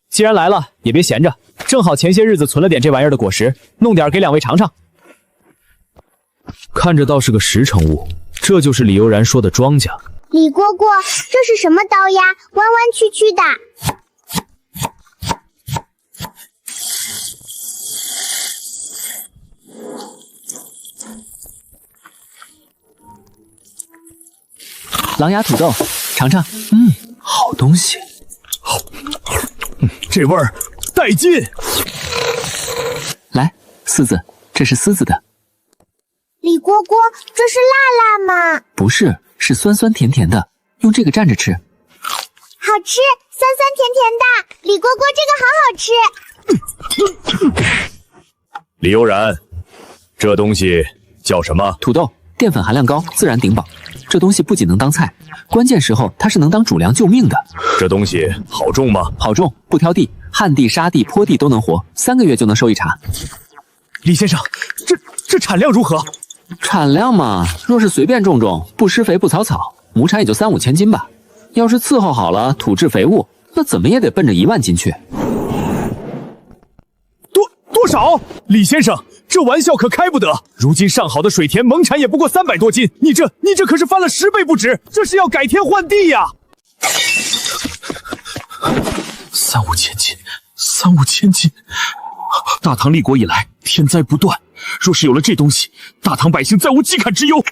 既然来了，也别闲着。正好前些日子存了点这玩意儿的果实，弄点给两位尝尝。看着倒是个实诚物，这就是李悠然说的庄稼。李蝈蝈，这是什么刀呀？弯弯曲曲的。狼牙土豆，尝尝。好东西。这味儿带劲。来，丝子，这是丝子的。李蝈蝈，这是辣辣吗？不是，是酸酸甜甜的，用这个蘸着吃。好吃，酸酸甜甜的。李蝈蝈，这个好好吃。李悠然，这东西叫什么？土豆，淀粉含量高，自然顶饱。这东西不仅能当菜，关键时候它是能当主粮救命的。这东西好种吗？好种，不挑地，旱地、沙地、坡地都能活，3个月就能收一茬。李先生，这产量如何？产量嘛，若是随便种种，不施肥不草草，亩产也就3、5千斤吧。要是伺候好了，土质肥沃，那怎么也得奔着1万斤去。多少？李先生，这玩笑可开不得。如今上好的水田亩产也不过300多斤，你这可是翻了10倍不止，这是要改天换地呀！3、5千斤，3、5千斤。大唐立国以来，天灾不断，若是有了这东西，大唐百姓再无饥渴之忧。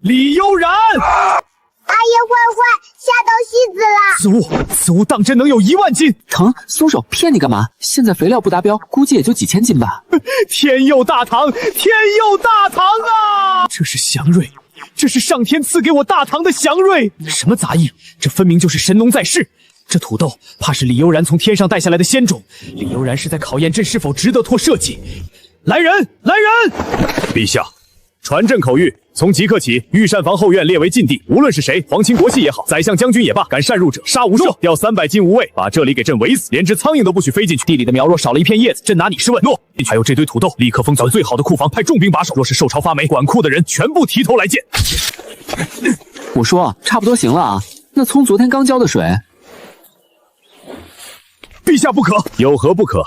李悠然，阿爷坏坏，吓到戏子了。此物当真能有1万斤？疼，松手！骗你干嘛？现在肥料不达标，估计也就几千斤吧。天佑大唐，天佑大唐啊！这是祥瑞，这是上天赐给我大唐的祥瑞。什么杂役？这分明就是神农在世。这土豆怕是李悠然从天上带下来的仙种。李悠然是在考验朕是否值得托社稷。来人，来人！陛下，传朕口谕，从即刻起，御膳房后院列为禁地，无论是谁，皇亲国戚也好，宰相将军也罢，敢擅入者，杀无赦，调300斤无畏，把这里给朕围死，连只苍蝇都不许飞进去。地里的苗若少了一片叶子，朕拿你是问？诺。还有这堆土豆，立刻封存最好的库房，派重兵把守。若是受潮发霉，管库的人全部提头来见。我说差不多行了啊，那葱昨天刚浇的水。陛下不可，有何不可？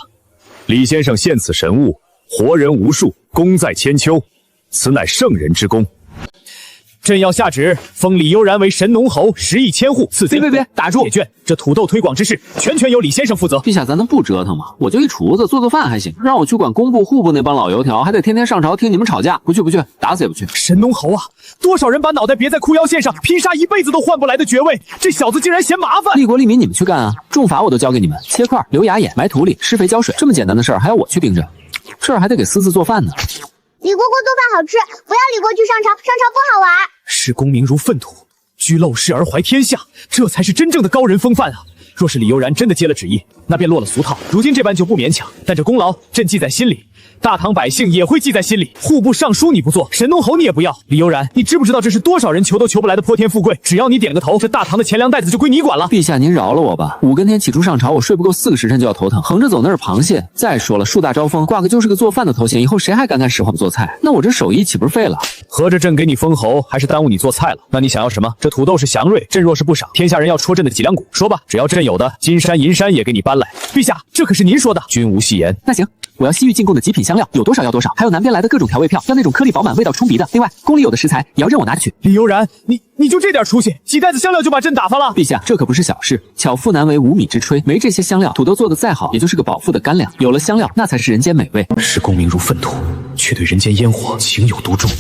李先生献此神物，活人无数，功在千秋，此乃圣人之功。朕要下旨，封李悠然为神农侯，10亿千户，赐别打住！铁券，这土豆推广之事，全由李先生负责。陛下，咱能不折腾吗？我就一厨子，做饭还行，让我去管工部、户部那帮老油条，还得天天上朝听你们吵架，不去，打死也不去。神农侯啊，多少人把脑袋别在裤腰线上，拼杀一辈子都换不来的爵位，这小子竟然嫌麻烦。利国利民你们去干啊，种法我都交给你们，切块、留芽眼、埋土里、施肥浇水，这么简单的事儿还要我去盯着，这儿还得给思思做饭呢。李蝈蝈做饭好吃，不要李蝈去上朝，上朝不好玩。视功名如粪土，居陋室而怀天下，这才是真正的高人风范啊！若是李悠然真的接了旨意，那便落了俗套。如今这般就不勉强，但这功劳朕记在心里，大唐百姓也会记在心里。户部尚书你不做，神农侯你也不要。李悠然，你知不知道这是多少人求都求不来的泼天富贵？只要你点个头，这大唐的钱粮袋子就归你管了。陛下您饶了我吧，5更天起初上朝，我睡不够4个时辰就要头疼，横着走那是螃蟹。再说了，树大招风，挂个就是个做饭的头衔，以后谁还敢干实话不做菜？那我这手艺岂不是废了？合着朕给你封侯，还是耽误你做菜了？那你想要什么？这土豆是祥瑞，朕若是不赏，天下人要戳朕的脊梁骨。说吧，只要朕有的，金山银山也给你搬来。陛下，这可是您说的，君无戏言。那行，我要西域进贡的极品香料，有多少要多少，还有南边来的各种调味票，要那种颗粒饱满、味道冲鼻的。另外，宫里有的食材也要任我拿去。李悠然，你就这点出息，几袋子香料就把朕打发了？陛下，这可不是小事，巧妇难为无米之炊，没这些香料，土豆做的再好，也就是个饱腹的干粮。有了香料，那才是人间美味。视功名如粪土，却对人间烟火情有独钟。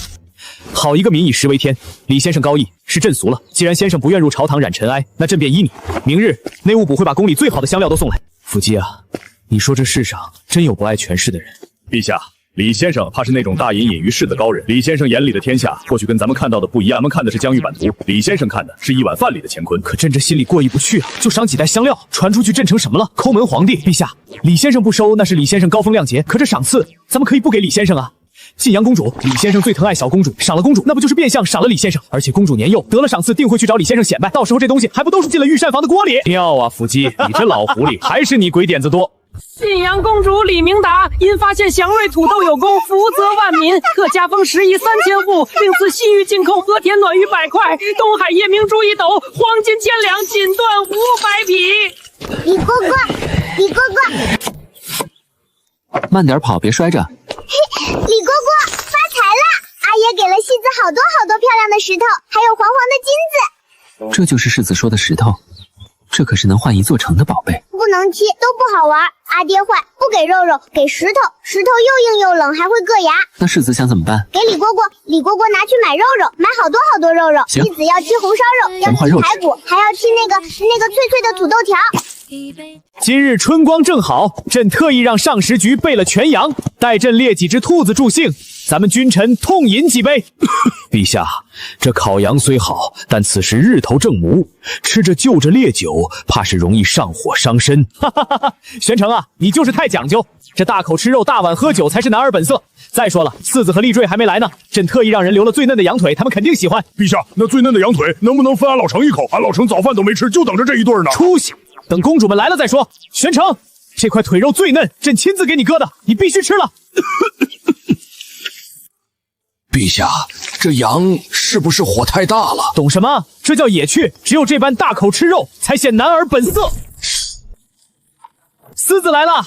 好一个民以食为天！李先生高义，是朕俗了。既然先生不愿入朝堂染尘埃，那朕便依你。明日内务部会把宫里最好的香料都送来。福姬啊，你说这世上真有不爱权势的人？陛下，李先生怕是那种大隐隐于市的高人。李先生眼里的天下，或许跟咱们看到的不一样。咱们看的是疆域版图，李先生看的是一碗饭里的乾坤。可朕这心里过意不去啊！就赏几袋香料，传出去朕成什么了？抠门皇帝！陛下，李先生不收，那是李先生高风亮节。可这赏赐，咱们可以不给李先生啊。晋阳公主，李先生最疼爱小公主，赏了公主，那不就是变相赏了李先生？而且公主年幼，得了赏赐，定会去找李先生显摆，到时候这东西还不都是进了御膳房的锅里？妙啊，伏击，你这老狐狸，还是你鬼点子多。晋阳公主李明达因发现祥瑞土豆有功，福泽万民，特加封10亿3000户，并赐西域进口和田暖玉100块，东海夜明珠1斗，黄金千两，锦缎500匹。李哥哥，李哥哥，慢点跑，别摔着。李哥哥发财了！阿爷给了戏子好多好多漂亮的石头，还有黄黄的金子。这就是世子说的石头，这可是能换一座城的宝贝。不能吃，都不好玩。阿爹坏，不给肉肉，给石头，石头又硬又冷，还会硌牙。那世子想怎么办？给李蝈蝈，李蝈蝈拿去买肉肉，买好多好多肉肉。行，戏子要吃红烧肉，要吃排骨，还要吃那个脆脆的土豆条。今日春光正好，朕特意让上食局备了全羊，待朕列几只兔子助兴，咱们君臣痛饮几杯。陛下，这烤羊虽好，但此时日头正午，吃着就着烈酒，怕是容易上火伤身。哈哈哈！玄成啊，你就是太讲究，这大口吃肉，大碗喝酒才是男儿本色。再说了，四子和丽坠还没来呢，朕特意让人留了最嫩的羊腿，他们肯定喜欢。陛下，那最嫩的羊腿能不能分俺老程一口？俺老程早饭都没吃，就等着这一顿呢。出息！等公主们来了再说。玄成，这块腿肉最嫩，朕亲自给你割的，你必须吃了。陛下，这羊是不是火太大了？懂什么？这叫野趣，只有这般大口吃肉，才显男儿本色。狮子来了，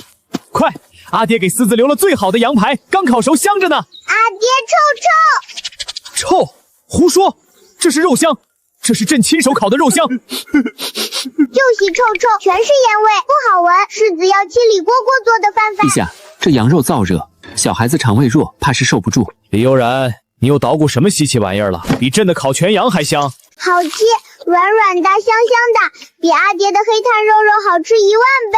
快！阿爹给狮子留了最好的羊排，刚烤熟，香着呢。阿爹臭臭！臭！胡说，这是肉香。这是朕亲手烤的肉香，就是臭臭，全是烟味，不好闻。世子要吃李蝈蝈做的饭饭。陛下，这羊肉燥热，小孩子肠胃弱，怕是受不住。李悠然，你又捣鼓什么稀奇玩意儿了？比朕的烤全羊还香。好吃，软软的，香香的，比阿爹的黑炭肉肉好吃10000倍。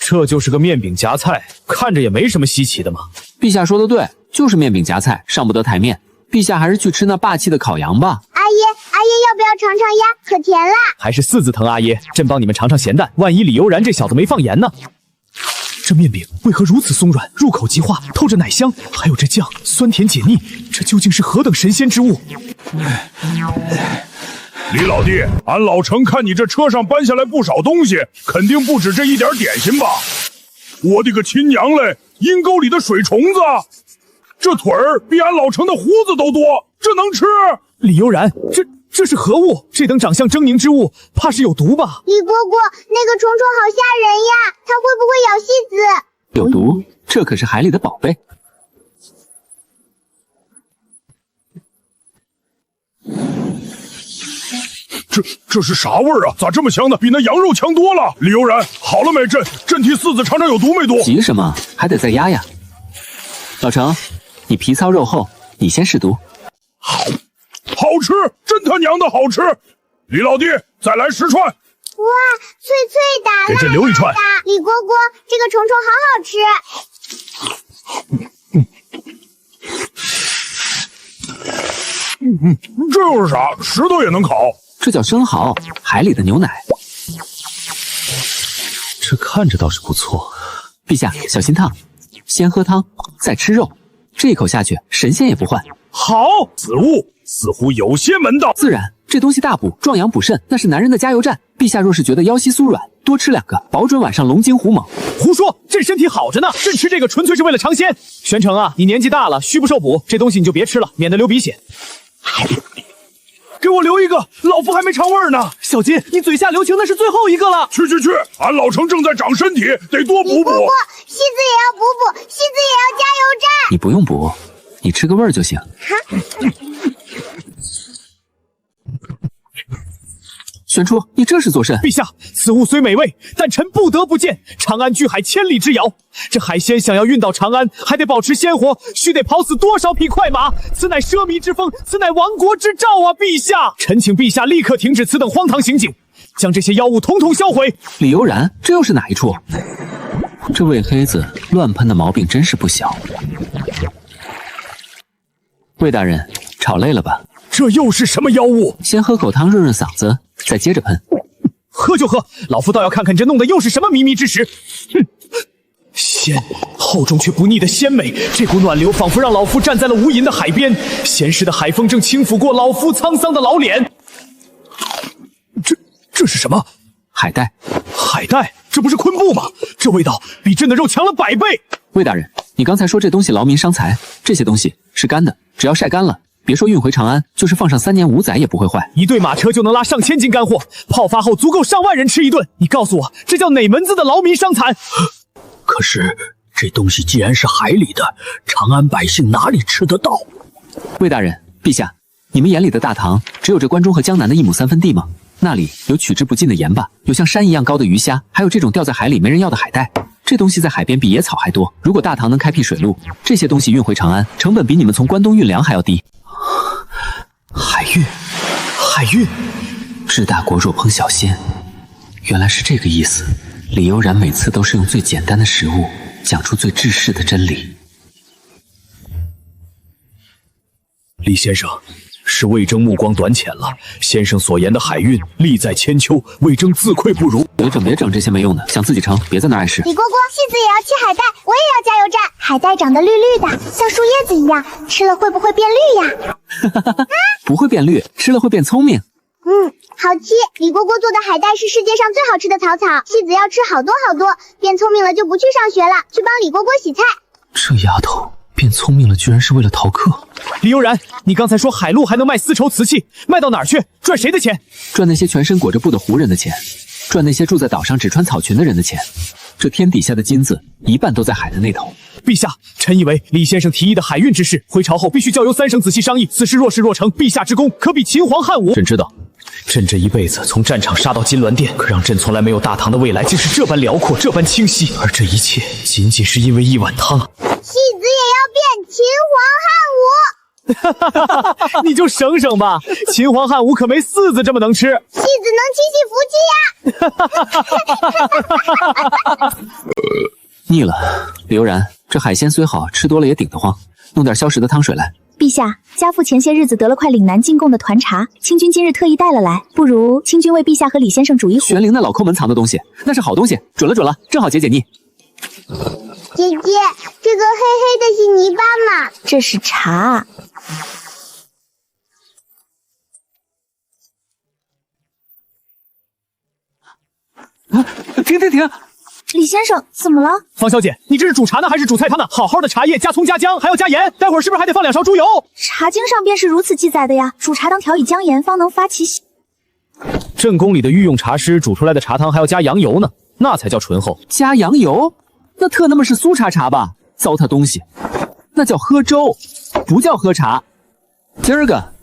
这就是个面饼夹菜，看着也没什么稀奇的嘛。陛下说的对，就是面饼夹菜，上不得台面。陛下还是去吃那霸气的烤羊吧。阿爷要不要尝尝呀？可甜啦！还是四字疼阿爷，朕帮你们尝尝咸淡。万一李悠然这小子没放盐呢？这面饼为何如此松软，入口即化，透着奶香，还有这酱，酸甜解腻，这究竟是何等神仙之物？李老弟，俺老程看你这车上搬下来不少东西，肯定不止这一点点心吧？我的个亲娘嘞！阴沟里的水虫子！这腿儿比俺老程的胡子都多，这能吃？李悠然，这是何物？这等长相狰狞之物，怕是有毒吧？李蝈蝈，那个虫虫好吓人呀，它会不会咬戏子？有毒？这可是海里的宝贝。这是啥味儿啊？咋这么香呢？比那羊肉强多了。李悠然，好了没？朕替四子尝尝有毒没毒？急什么？还得再压呀。老程，你皮糙肉厚，你先试毒。好吃，真他娘的好吃！李老弟，再来10串。哇，脆脆的，给朕留1串。李蝈蝈，这个虫虫好好吃。这又是啥？石头也能烤？这叫生蚝，海里的牛奶。这看着倒是不错。陛下，小心烫，先喝汤，再吃肉，这一口下去，神仙也不换。好，此物似乎有些门道。自然，这东西大补，壮阳补肾，那是男人的加油站。陛下若是觉得腰膝酥软，多吃2个，保准晚上龙精虎猛。胡说，朕身体好着呢，朕吃这个纯粹是为了尝鲜。玄成啊，你年纪大了，虚不受补，这东西你就别吃了，免得流鼻血。给我留1个，老夫还没尝味呢。小金，你嘴下留情，那是最后1个了。去，俺老程正在长身体，得多补补。戏子也要补补，戏子也要加油站。你不用补，你吃个味儿就行。玄初，你这是作甚？陛下，此物虽美味，但臣不得不见。长安距海千里之遥，这海鲜想要运到长安，还得保持鲜活，须得跑死多少匹快马？此乃奢靡之风，此乃亡国之兆啊！陛下，臣请陛下立刻停止此等荒唐行径，将这些妖物统统销毁。李悠然，这又是哪一处？这魏黑子乱喷的毛病真是不小。魏大人，吵累了吧？这又是什么妖物？先喝口汤润润嗓子，再接着喷。喝就喝，老夫倒要看看你这弄的又是什么靡靡之食。哼！鲜厚重却不腻的鲜美，这股暖流仿佛让老夫站在了无垠的海边，咸湿的海风正轻抚过老夫沧桑的老脸。这是什么？海带。海带？这不是昆布吗？这味道比真的肉强了100倍。魏大人，你刚才说这东西劳民伤财，这些东西是干的，只要晒干了，别说运回长安，就是放上3年5载也不会坏。一对马车就能拉上千斤干货，泡发后足够上万人吃一顿。你告诉我，这叫哪门子的劳民伤财？可是这东西既然是海里的，长安百姓哪里吃得到？魏大人，陛下，你们眼里的大唐只有这关中和江南的1亩3分地吗？那里有取之不尽的盐巴，有像山一样高的鱼虾，还有这种掉在海里没人要的海带。这东西在海边比野草还多。如果大唐能开辟水路，这些东西运回长安，成本比你们从关东运粮还要低。海运，治大国若烹小鲜，原来是这个意思。李悠然每次都是用最简单的食物讲出最治世的真理。李先生，是魏征目光短浅了。先生所言的海运，利在千秋，魏征自愧不如。别整这些没用的，想自己成，别在那碍事。李蝈蝈，戏子也要吃海带，我也要加油站。海带长得绿绿的，像树叶子一样，吃了会不会变绿呀？不会变绿，吃了会变聪明。好吃。李蝈蝈做的海带是世界上最好吃的草草，戏子要吃好多好多，变聪明了就不去上学了，去帮李蝈蝈洗菜。这丫头变聪明了，居然是为了逃课。李悠然，你刚才说海路还能卖丝绸瓷器，卖到哪儿去？赚谁的钱？赚那些全身裹着布的胡人的钱，赚那些住在岛上只穿草裙的人的钱。这天底下的金子，一半都在海的那头。陛下，臣以为李先生提议的海运之事，回朝后必须交由3省仔细商议。此事若是若成，陛下之功可比秦皇汉武。朕知道，朕这一辈子从战场杀到金銮殿，可让朕从来没有大唐的未来竟是这般辽阔，这般清晰。而这一切，仅仅是因为一碗汤。戏子也要变秦皇汉武。你就省省吧，秦皇汉武可没4子这么能吃。戏子能七喜福气呀！腻了，李悠然，这海鲜虽好，吃多了也顶得慌，弄点消食的汤水来。陛下，家父前些日子得了块岭南进贡的团茶，清君今日特意带了来，不如清君为陛下和李先生煮一壶。玄灵那老抠门藏的东西，那是好东西，准了，正好解腻。姐姐，这个黑黑的是泥巴吗？这是茶。停！李先生，怎么了？方小姐，你这是煮茶呢还是煮菜汤呢？好好的茶叶，加葱加姜，还要加盐，待会儿是不是还得放2勺猪油？茶经上便是如此记载的呀。煮茶当调以姜盐，方能发其香。朕宫里的御用茶师煮出来的茶汤还要加羊油呢，那才叫醇厚。加羊油？那特那么是苏茶吧？糟蹋东西，那叫喝粥，不叫喝茶。今儿个，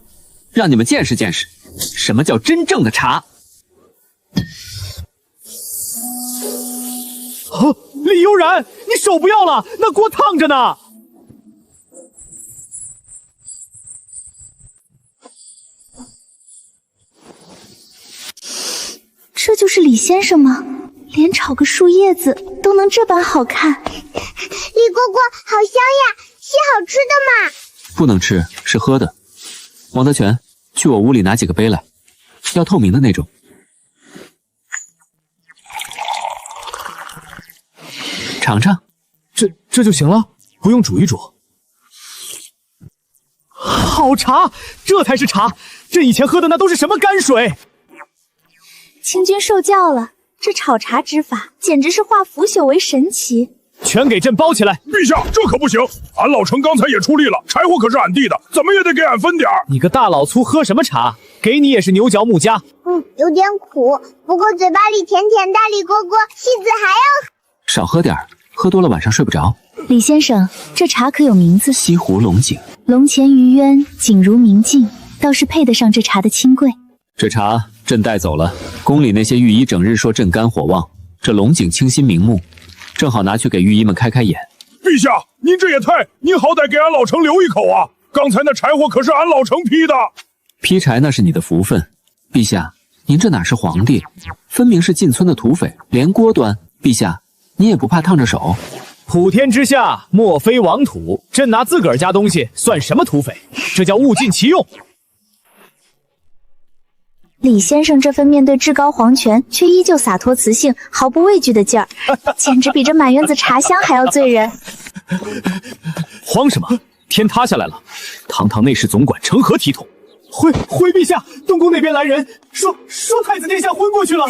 让你们见识见识，什么叫真正的茶。李悠然，你手不要了，那锅烫着呢。这就是李先生吗？连炒个树叶子都能这般好看。李蝈蝈，好香呀，是好吃的吗？不能吃，是喝的。王德全，去我屋里拿几个杯来，要透明的那种。尝尝，这就行了，不用煮一煮。好茶，这才是茶。朕以前喝的那都是什么泔水？清君受教了，这炒茶之法简直是化腐朽为神奇。全给朕包起来！陛下，这可不行，俺老程刚才也出力了，柴火可是俺弟的，怎么也得给俺分点儿。你个大老粗喝什么茶？给你也是牛角木家。有点苦，不过嘴巴里甜甜的。李蝈蝈，戏子还要少喝点儿，喝多了晚上睡不着。李先生，这茶可有名字？西湖龙井。龙潜于渊，景如明镜，倒是配得上这茶的清贵。这茶朕带走了，宫里那些御医整日说朕肝火旺，这龙井清心明目，正好拿去给御医们开开眼。陛下，您这也太……您好歹给俺老程留一口啊！刚才那柴火可是俺老程劈的。劈柴那是你的福分，陛下，您这哪是皇帝，分明是进村的土匪，连锅端。陛下，你也不怕烫着手？普天之下莫非王土，朕拿自个儿家东西算什么土匪？这叫物尽其用。李先生这份面对至高皇权却依旧洒脱磁性、毫不畏惧的劲儿，简直比这满院子茶香还要醉人。慌什么？天塌下来了！堂堂内侍总管成何体统？回陛下，东宫那边来人，说太子殿下昏过去了。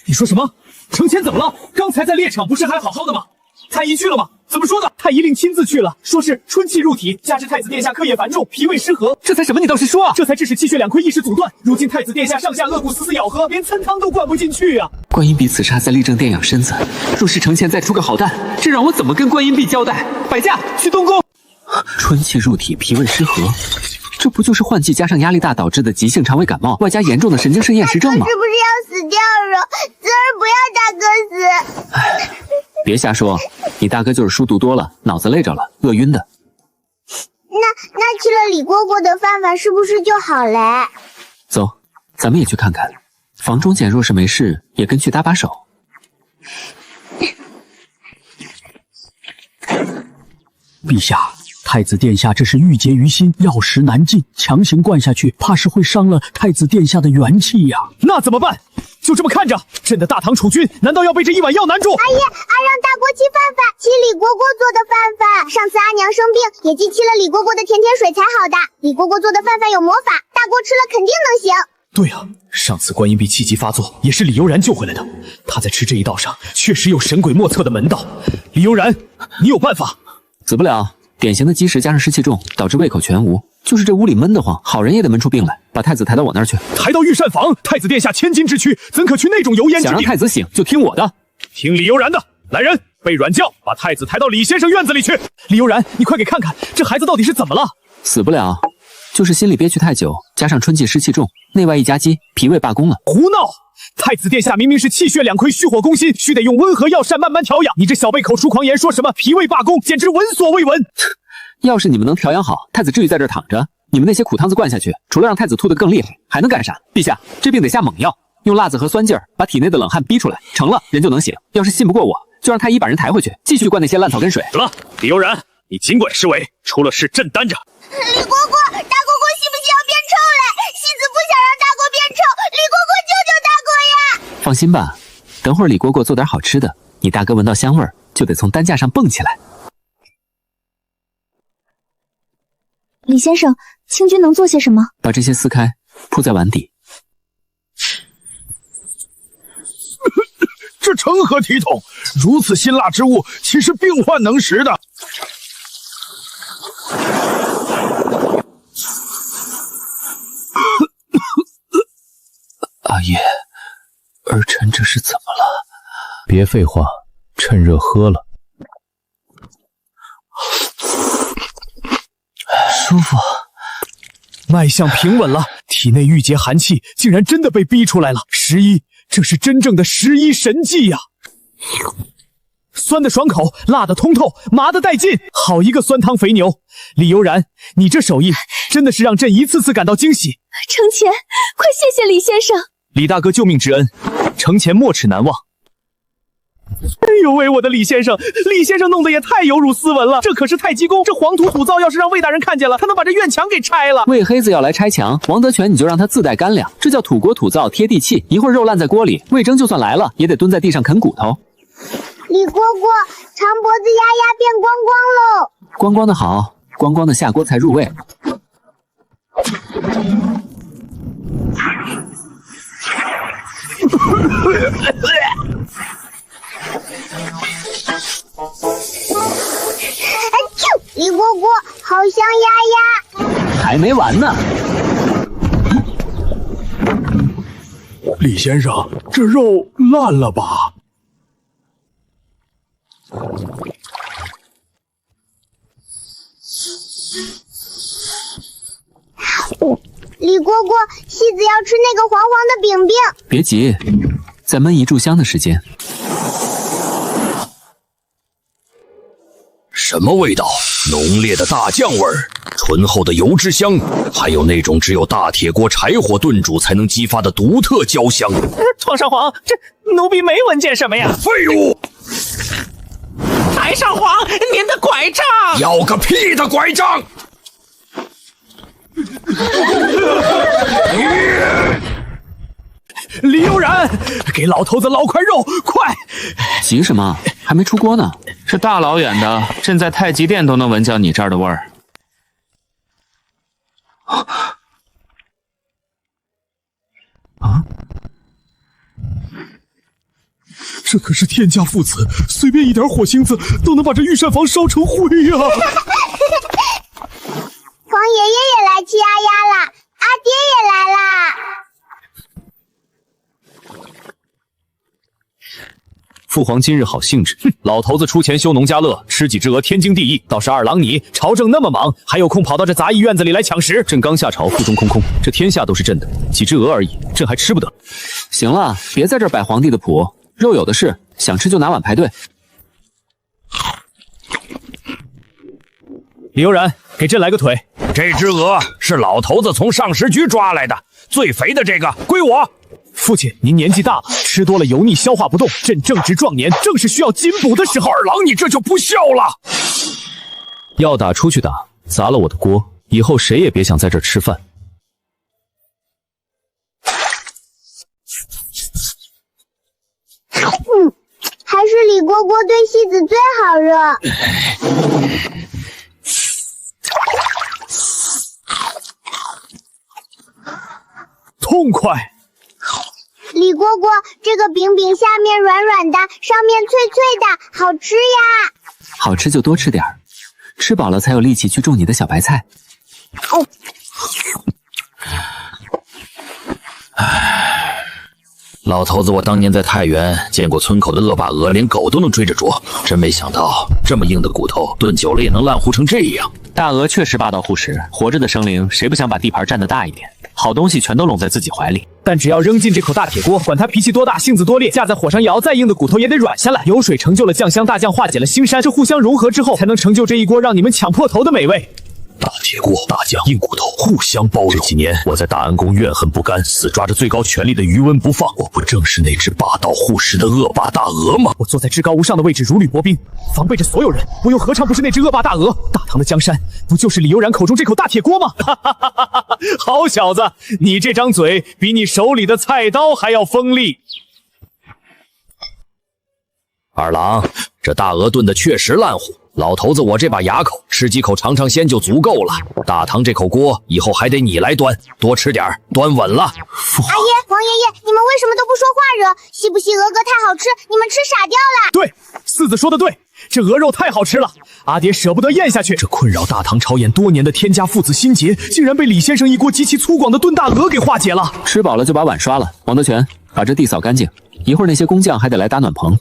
你说什么？承乾怎么了？刚才在猎场不是还好好的吗？太医去了吗？怎么说的？太医令亲自去了，说是春气入体，加之太子殿下课业繁重，脾胃失和。这才什么？你倒是说啊！这才致使气血两亏，一时阻断。如今太子殿下上下颚骨死咬合，连参汤都灌不进去啊！观音壁此刹在立正殿养身子，若是承乾再出个好蛋，这让我怎么跟观音壁交代？摆驾去东宫。春气入体，脾胃失和，这不就是换季加上压力大导致的急性肠胃感冒，外加严重的神经肾厌食症吗？是不是要死掉了？子儿不要大哥死！哎，别瞎说，你大哥就是书读多了，脑子累着了，饿晕的。那吃了李蝈蝈的饭饭是不是就好了？走，咱们也去看看。房中简若是没事，也跟去搭把手。陛下，太子殿下这是郁结于心，药石难进，强行灌下去，怕是会伤了太子殿下的元气呀。那怎么办？就这么看着，朕的大唐储君难道要被这一碗药难住？阿爷，阿让大锅沏饭饭，沏李蝈蝈做的饭饭。上次阿娘生病，也忌沏了李蝈蝈的甜甜水才好的。李蝈蝈做的饭饭有魔法，大锅吃了肯定能行。对啊，上次观音壁气急发作，也是李悠然救回来的。他在吃这一道上，确实有神鬼莫测的门道。李悠然，你有办法？死不了，典型的积食加上湿气重，导致胃口全无。就是这屋里闷得慌，好人也得闷出病来。把太子抬到我那儿去。抬到御膳房？太子殿下千金之躯，怎可去那种油烟之地？想让太子醒，就听我的。听李悠然的。来人，备软轿，把太子抬到李先生院子里去。李悠然，你快给看看，这孩子到底是怎么了？死不了，就是心里憋屈太久，加上春季湿气重，内外一夹击，脾胃罢工了。胡闹！太子殿下明明是气血两亏，虚火攻心，须得用温和药膳慢慢调养。你这小辈口出狂言，说什么脾胃罢工，简直闻所未闻。要是你们能调养好，太子至于在这儿躺着？你们那些苦汤子灌下去，除了让太子吐得更厉害，还能干啥？陛下，这病得下猛药，用辣子和酸劲儿把体内的冷汗逼出来，成了人就能醒。要是信不过我，就让太医把人抬回去，继续灌那些烂草根水。得了，李悠然，你尽管施为，出了事朕担着。李蝈蝈，大蝈蝈需不需要变臭嘞？戏子不想让大蝈变臭，李蝈蝈救救大蝈呀！放心吧，等会儿李蝈蝈做点好吃的，你大哥闻到香味儿就得从担架上蹦起来。李先生，清君能做些什么？把这些撕开，铺在碗底。这成何体统？如此辛辣之物，岂是病患能食的？阿爷，儿臣这是怎么了？别废话，趁热喝了。舒服，脉象平稳了，体内郁结寒气竟然真的被逼出来了。11，这是真正的11神技呀！酸的爽口，辣的通透，麻的带劲，好一个酸汤肥牛！李悠然，你这手艺真的是让朕一次次感到惊喜。承乾，快谢谢李先生！李大哥救命之恩，承乾没齿难忘。哎呦喂，我的李先生，李先生弄得也太有辱斯文了，这可是太极宫，这黄土土灶要是让魏大人看见了，他能把这院墙给拆了。魏黑子要来拆墙，王德全你就让他自带干粮，这叫土锅土灶贴地气。一会儿肉烂在锅里，魏征就算来了，也得蹲在地上啃骨头。李蝈蝈，长脖子丫丫变光光喽！光光的好，光光的下锅才入味。李蝈蝈，好香丫丫！还没完呢。李先生，这肉烂了吧？李蝈蝈，戏子要吃那个黄黄的饼饼。别急，再焖一炷香的时间。什么味道？浓烈的大酱味儿，醇厚的油脂香，还有那种只有大铁锅柴火炖煮才能激发的独特焦香。皇上皇，这奴婢没闻见什么呀？废物！海上皇，您的拐杖！要个屁的拐杖！李悠然，给老头子捞块肉，快！急什么？还没出锅呢。这大老远的，朕在太极殿都能闻见你这儿的味儿。啊！这可是天家父子，随便一点火星子都能把这御膳房烧成灰呀！皇爷爷也来吃鸭鸭了，阿爹也来啦！父皇今日好兴致，老头子出钱修农家乐，吃几只鹅天经地义。倒是二郎你，朝政那么忙，还有空跑到这杂役院子里来抢食？朕刚下朝，腹中空空，这天下都是朕的，几只鹅而已，朕还吃不得。行了，别在这儿摆皇帝的谱，肉有的是，想吃就拿碗排队。李悠然，给朕来个腿。这只鹅是老头子从上食局抓来的，最肥的这个归我。父亲，您年纪大了，吃多了油腻，消化不动。朕正值壮年，正是需要进补的时候。二郎，你这就不孝了！要打出去打，砸了我的锅，以后谁也别想在这儿吃饭。还是李蝈蝈对戏子最好热。痛快！李蝈蝈，这个饼饼下面软软的，上面脆脆的，好吃呀！好吃就多吃点儿，吃饱了才有力气去种你的小白菜。老头子，我当年在太原见过村口的恶霸鹅，连狗都能追着啄，真没想到这么硬的骨头炖久了也能烂糊成这样。大鹅确实霸道护食，活着的生灵谁不想把地盘占得大一点？好东西全都拢在自己怀里。但只要扔进这口大铁锅，管他脾气多大，性子多烈，架在火上摇，再硬的骨头也得软下来。油水成就了酱香，大酱化解了腥膻，这互相融合之后，才能成就这一锅让你们抢破头的美味。大铁锅、大酱、硬骨头互相包容。这几年我在大安宫怨恨不甘，死抓着最高权力的余温不放。我不正是那只霸道护食的恶霸大鹅吗？我坐在至高无上的位置，如履薄冰，防备着所有人。我又何尝不是那只恶霸大鹅？大唐的江山，不就是李悠然口中这口大铁锅吗？好小子，你这张嘴比你手里的菜刀还要锋利。二郎，这大鹅炖的确实烂糊。老头子，我这把牙口，吃几口尝尝鲜就足够了。大唐这口锅以后还得你来端，多吃点，端稳了。阿爷、王爷爷，你们为什么都不说话惹？是不是鹅哥太好吃，你们吃傻掉了？对，四子说的对，这鹅肉太好吃了，阿爹舍不得咽下去。这困扰大唐朝野多年的天家父子心结，竟然被李先生一锅极其粗犷的炖大鹅给化解了。吃饱了就把碗刷了。王德全，把这地扫干净，一会儿那些工匠还得来搭暖棚。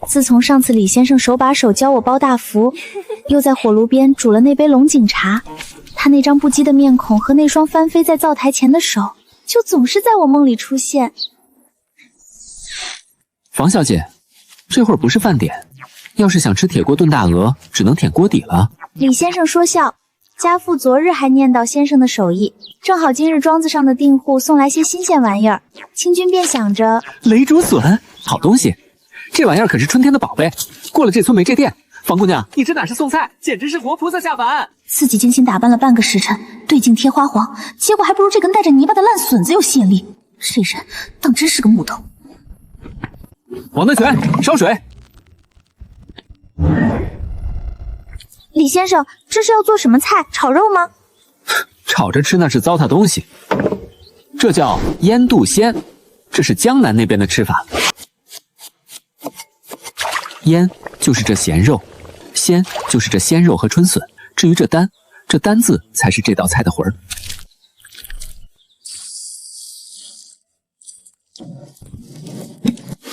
自从上次李先生手把手教我包大福，又在火炉边煮了那杯龙井茶，他那张不羁的面孔和那双翻飞在灶台前的手，就总是在我梦里出现。房小姐，这会儿不是饭点，要是想吃铁锅炖大鹅，只能舔锅底了。李先生说笑，家父昨日还念叨先生的手艺，正好今日庄子上的订户送来些新鲜玩意儿，清君便想着雷竹笋，好东西。这玩意儿可是春天的宝贝，过了这村没这店。房姑娘，你这哪是送菜，简直是活菩萨下凡。自己精心打扮了半个时辰，对镜贴花黄，结果还不如这根带着泥巴的烂笋子有吸引力。这人当真是个木头。王德全，烧水。李先生，这是要做什么菜？炒肉吗？炒着吃那是糟蹋东西，这叫腌肚鲜，这是江南那边的吃法。腌就是这咸肉，鲜就是这鲜肉和春笋。至于这丹，这丹字才是这道菜的魂儿。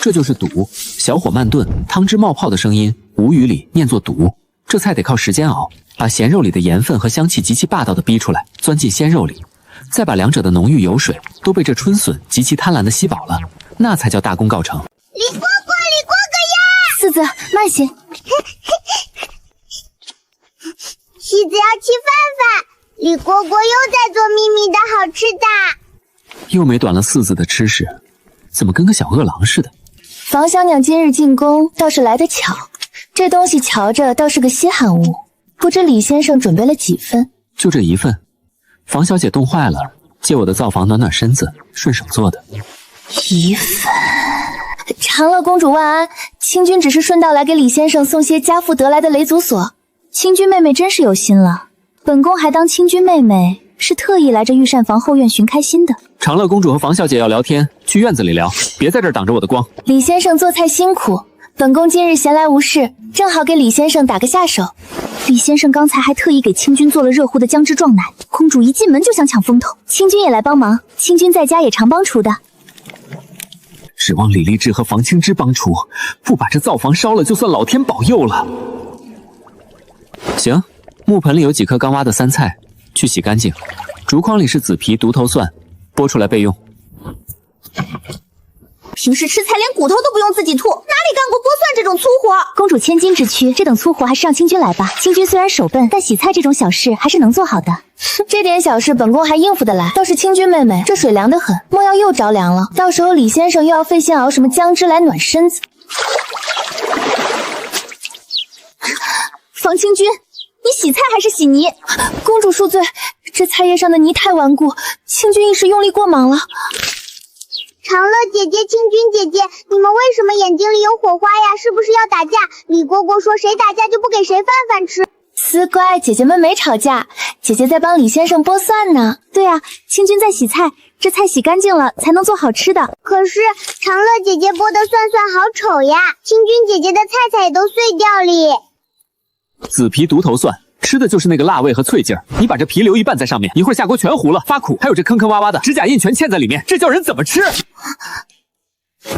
这就是肚，小火慢炖，汤汁冒泡的声音，吴语里念作肚。这菜得靠时间熬，把咸肉里的盐分和香气极其霸道的逼出来，钻进鲜肉里，再把两者的浓郁油水都被这春笋极其贪婪的吸饱了，那才叫大功告成。李蝈蝈，李蝈蝈呀！四子，慢些。西子要吃饭饭，李蝈蝈又在做秘密的好吃的。又没短了四子的吃食，怎么跟个小饿狼似的？房小娘今日进宫倒是来得巧，这东西瞧着倒是个稀罕物，不知李先生准备了几份？就这一份。房小姐冻坏了，借我的灶房暖暖身子，顺手做的。一份。长乐公主万安，清君只是顺道来给李先生送些家父得来的雷祖锁。清君妹妹真是有心了，本宫还当清君妹妹是特意来这御膳房后院寻开心的。长乐公主和房小姐要聊天，去院子里聊，别在这儿挡着我的光。李先生做菜辛苦，本宫今日闲来无事，正好给李先生打个下手。李先生刚才还特意给清君做了热乎的姜汁撞奶，公主一进门就想抢风头，清君也来帮忙。清君在家也常帮厨的。指望李丽芝和房清之帮厨，不把这灶房烧了，就算老天保佑了。行，木盆里有几颗刚挖的酸菜，去洗干净。竹筐里是紫皮、独头蒜，剥出来备用。平时吃菜连骨头都不用自己吐，哪里干过剥蒜这种粗活？公主千金之躯，这等粗活还是让清君来吧。清君虽然手笨，但洗菜这种小事还是能做好的。这点小事本宫还应付得来，倒是清君妹妹这水凉得很，莫要又着凉了，到时候李先生又要费心熬什么姜汁来暖身子。房清君，你洗菜还是洗泥？公主恕罪，这菜叶上的泥太顽固，清君一时用力过猛了。长乐姐姐、清君姐姐，你们为什么眼睛里有火花呀？是不是要打架？李蝈蝈说谁打架就不给谁饭饭吃。思乖，姐姐们没吵架，姐姐在帮李先生剥蒜呢。对啊，清君在洗菜，这菜洗干净了才能做好吃的。可是长乐姐姐剥的蒜好丑呀，清君姐姐的菜也都碎掉了。紫皮独头蒜，吃的就是那个辣味和脆劲儿。你把这皮留一半在上面，一会儿下锅全糊了，发苦，还有这坑坑洼洼的指甲印全嵌在里面，这叫人怎么吃？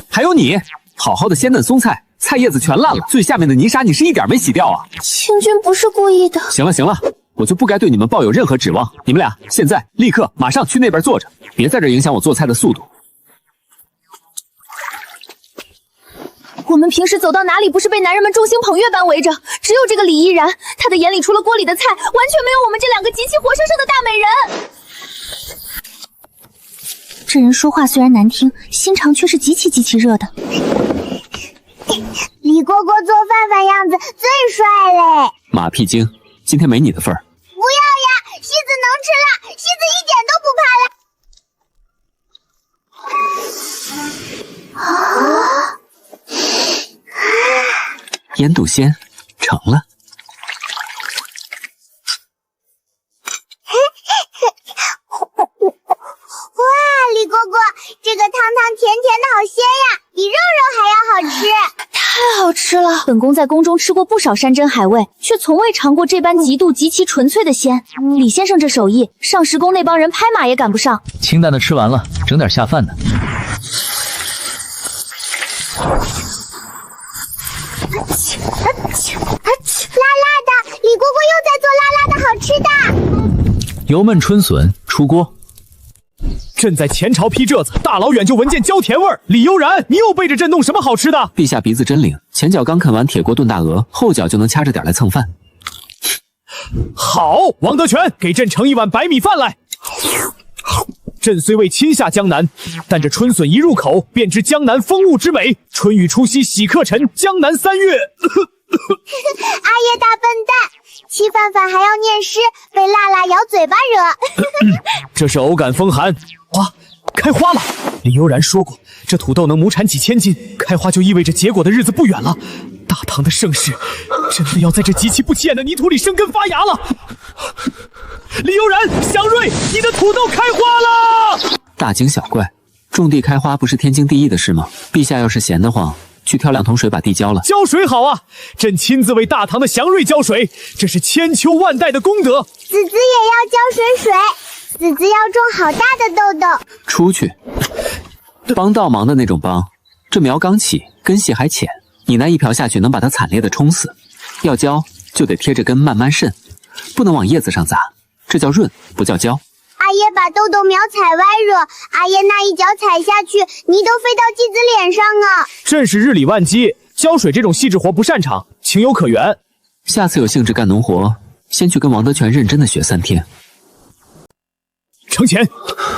还有你，好好的鲜嫩松菜，菜叶子全烂了，最下面的泥沙你是一点没洗掉啊！清君不是故意的。行了行了，我就不该对你们抱有任何指望。你们俩现在立刻马上去那边坐着，别在这影响我做菜的速度。我们平时走到哪里不是被男人们众星捧月般围着？只有这个李依然，他的眼里除了锅里的菜，完全没有我们这两个极其活生生的大美人。这人说话虽然难听，心肠却是极其热的。李蝈蝈做饭样子最帅嘞！马屁精，今天没你的份儿。不要呀，戏子能吃辣，戏子一点都不怕辣。腌笃鲜成了。哇，李蝈蝈，这个汤甜的好鲜呀，比肉还要好吃。太好吃了！本宫在宫中吃过不少山珍海味，却从未尝过这般极其纯粹的鲜。李先生这手艺，上十宫那帮人拍马也赶不上。清淡的吃完了，整点下饭的。辣辣的，李蝈蝈又在做辣辣的好吃的。油焖春笋出锅。朕在前朝批这子，大老远就闻见焦甜味儿。李悠然，你又背着朕弄什么好吃的？陛下鼻子真灵，前脚刚啃完铁锅炖大鹅，后脚就能掐着点来蹭饭。好，王德全，给朕盛一碗白米饭来。朕虽未亲下江南，但这春笋一入口，便知江南风物之美。春雨初息喜客沉，江南3月。阿爷大笨蛋，吃饭还要念诗，被辣辣咬嘴巴惹。这是偶感风寒。哇，开花了！李悠然说过，这土豆能亩产几千斤，开花就意味着结果的日子不远了。大唐的盛世真的要在这极其不起眼的泥土里生根发芽了。李悠然，祥瑞，你的土豆开花了！大惊小怪，种地开花不是天经地义的事吗？陛下要是闲得慌，去挑2桶水把地浇了。浇水好啊，朕亲自为大唐的祥瑞浇水，这是千秋万代的功德。子子也要浇水，子子要种好大的豆豆。出去，帮倒忙的那种帮，这苗刚起，根系还浅，你那一瓢下去能把它惨烈的冲死。要浇就得贴着根慢慢渗，不能往叶子上砸，这叫润，不叫浇。阿爷把豆豆苗踩歪了，阿爷那一脚踩下去，泥都飞到继子脸上啊！朕是日理万机，浇水这种细致活不擅长，情有可原。下次有兴致干农活，先去跟王德全认真的学3天。承前，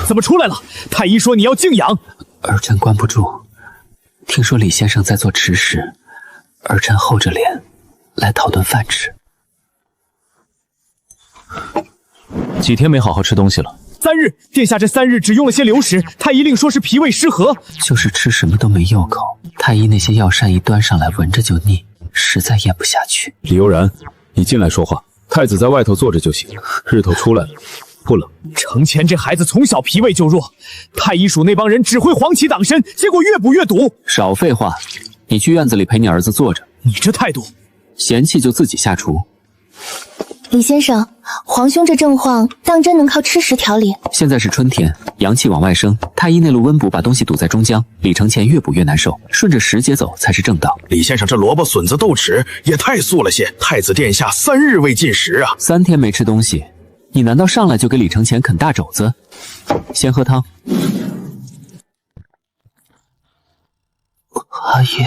怎么出来了？太医说你要静养。儿臣关不住，听说李先生在做吃食，儿臣厚着脸来讨顿饭吃。几天没好好吃东西了。3日，殿下这3日只用了些流食，太医令说是脾胃失和。就是吃什么都没入口，太医那些药膳一端上来，闻着就腻，实在咽不下去。李悠然，你进来说话。太子在外头坐着就行，日头出来了，不冷。程前这孩子从小脾胃就弱，太医署那帮人只会黄芪党参，结果越补越堵。少废话，你去院子里陪你儿子坐着。你这态度，嫌弃就自己下厨。李先生，皇兄这症况当真能靠吃食调理？现在是春天，阳气往外生，太医内陆温补把东西堵在中江，李承前越补越难受，顺着时节走才是正道。李先生这萝卜笋子豆豉也太素了些，太子殿下3日未进食啊！3天没吃东西，你难道上来就给李承前啃大肘子？先喝汤。阿爷，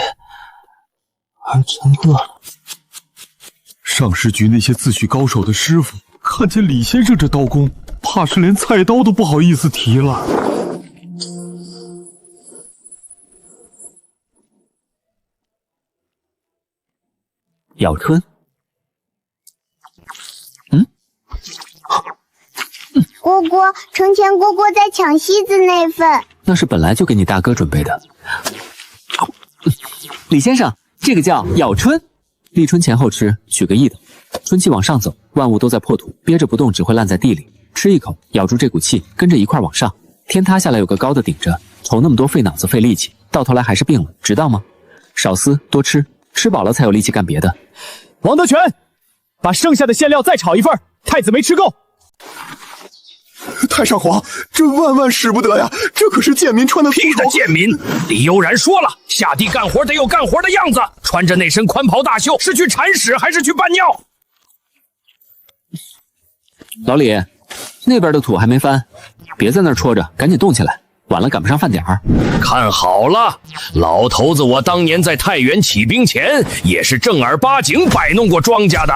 儿臣饿了。上师局那些自诩高手的师傅，看见李先生这刀工，怕是连菜刀都不好意思提了。咬春，蝈蝈，程前蝈蝈在抢西子那份，那是本来就给你大哥准备的。李先生，这个叫咬春。立春前后吃，取个意的。春气往上走，万物都在破土，憋着不动只会烂在地里。吃一口，咬住这股气，跟着一块往上。天塌下来有个高的顶着，瞅那么多费脑子费力气，到头来还是病了，知道吗？少思多吃，吃饱了才有力气干别的。王德全，把剩下的馅料再炒一份，太子没吃够。太上皇，这万万使不得呀！这可是贱民穿的屁的贱民！李悠然说了，下地干活得有干活的样子，穿着那身宽袍大袖，是去铲屎还是去办尿？老李，那边的土还没翻，别在那儿戳着，赶紧动起来，晚了赶不上饭点儿。看好了，老头子我当年在太原起兵前，也是正儿八经摆弄过庄稼的。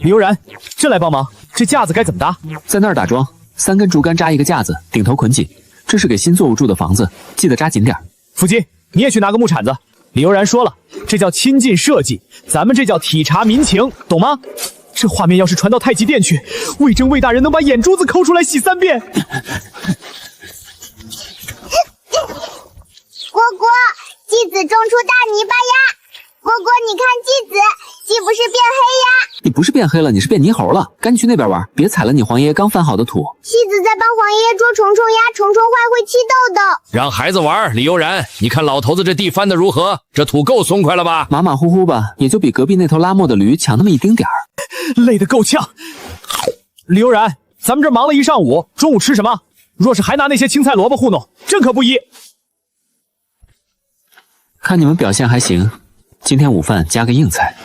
李悠然，朕来帮忙，这架子该怎么搭？在那儿打桩，3根竹竿扎一个架子，顶头捆紧。这是给新作物住的房子，记得扎紧点。福金，你也去拿个木铲子。李悠然说了，这叫亲近设计，咱们这叫体察民情，懂吗？这画面要是传到太极殿去，魏征魏大人能把眼珠子抠出来洗3遍。蝈蝈，继子种出大泥巴呀！蝈蝈，你看继子，既不是变黑呀？你不是变黑了，你是变泥猴了。赶紧去那边玩，别踩了你皇爷爷刚翻好的土。继子在帮皇爷爷捉虫虫呀，虫虫坏会起痘痘。让孩子玩，李悠然，你看老头子这地翻得如何？这土够松快了吧？马马虎虎吧，也就比隔壁那头拉磨的驴强那么一丁点儿。累得够呛。李悠然，咱们这忙了一上午，中午吃什么？若是还拿那些青菜萝卜糊弄，朕可不依。看你们表现还行，今天午饭加个硬菜。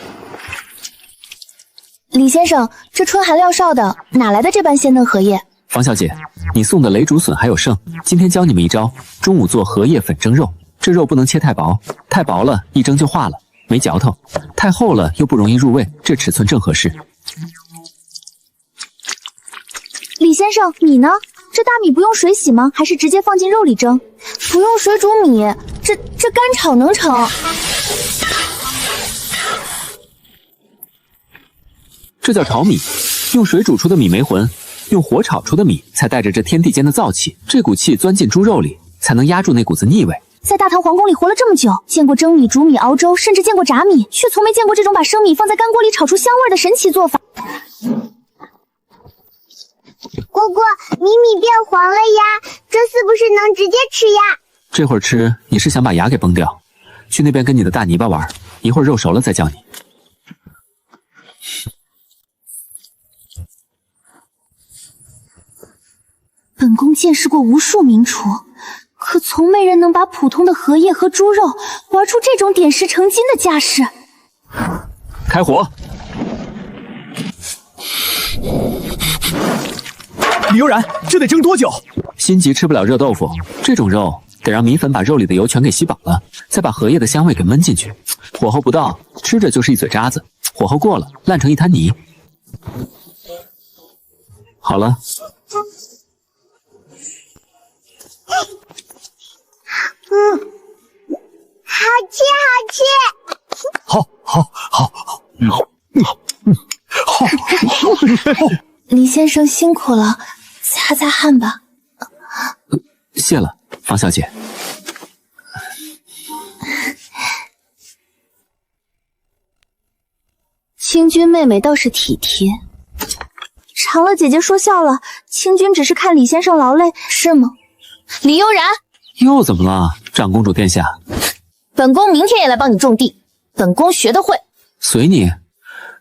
李先生，这春寒料少的，哪来的这般鲜嫩荷叶？方小姐，你送的雷竹笋还有剩，今天教你们一招，中午做荷叶粉蒸肉。这肉不能切太薄，太薄了一蒸就化了，没嚼头；太厚了又不容易入味，这尺寸正合适。李先生，米呢？这大米不用水洗吗？还是直接放进肉里蒸？不用水煮米，这干炒能成？这叫炒米，用水煮出的米没魂，用火炒出的米才带着这天地间的燥气，这股气钻进猪肉里，才能压住那股子腻味。在大唐皇宫里活了这么久，见过蒸米、煮米、熬粥，甚至见过炸米，却从没见过这种把生米放在干锅里炒出香味的神奇做法。蝈蝈，米变黄了呀，这是不是能直接吃呀？这会儿吃，你是想把牙给崩掉？去那边跟你的大泥巴玩，一会儿肉熟了再叫你。本宫见识过无数名厨，可从没人能把普通的荷叶和猪肉玩出这种点石成金的架势。开火！李悠然，这得蒸多久？心急吃不了热豆腐，这种肉得让米粉把肉里的油全给吸饱了，再把荷叶的香味给焖进去。火候不到，吃着就是一嘴渣子；火候过了，烂成一滩泥。好了。先生辛苦了，擦擦汗吧。谢了，方小姐。清君妹妹倒是体贴。长乐姐姐说笑了，清君只是看李先生劳累，是吗？李悠然，又怎么了，长公主殿下？本宫明天也来帮你种地，本宫学得会。随你，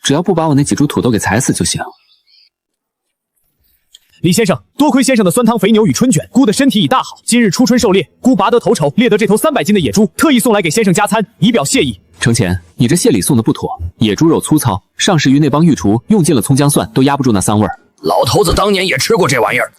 只要不把我那几株土豆给踩死就行。李先生，多亏先生的酸汤肥牛与春卷，姑的身体已大好。今日初春狩猎，姑拔得头筹，猎得这头300斤的野猪，特意送来给先生加餐，以表谢意。程前，你这谢礼送的不妥，野猪肉粗糙，上食于那帮御厨用尽了葱姜蒜，都压不住那膻味儿。老头子当年也吃过这玩意儿，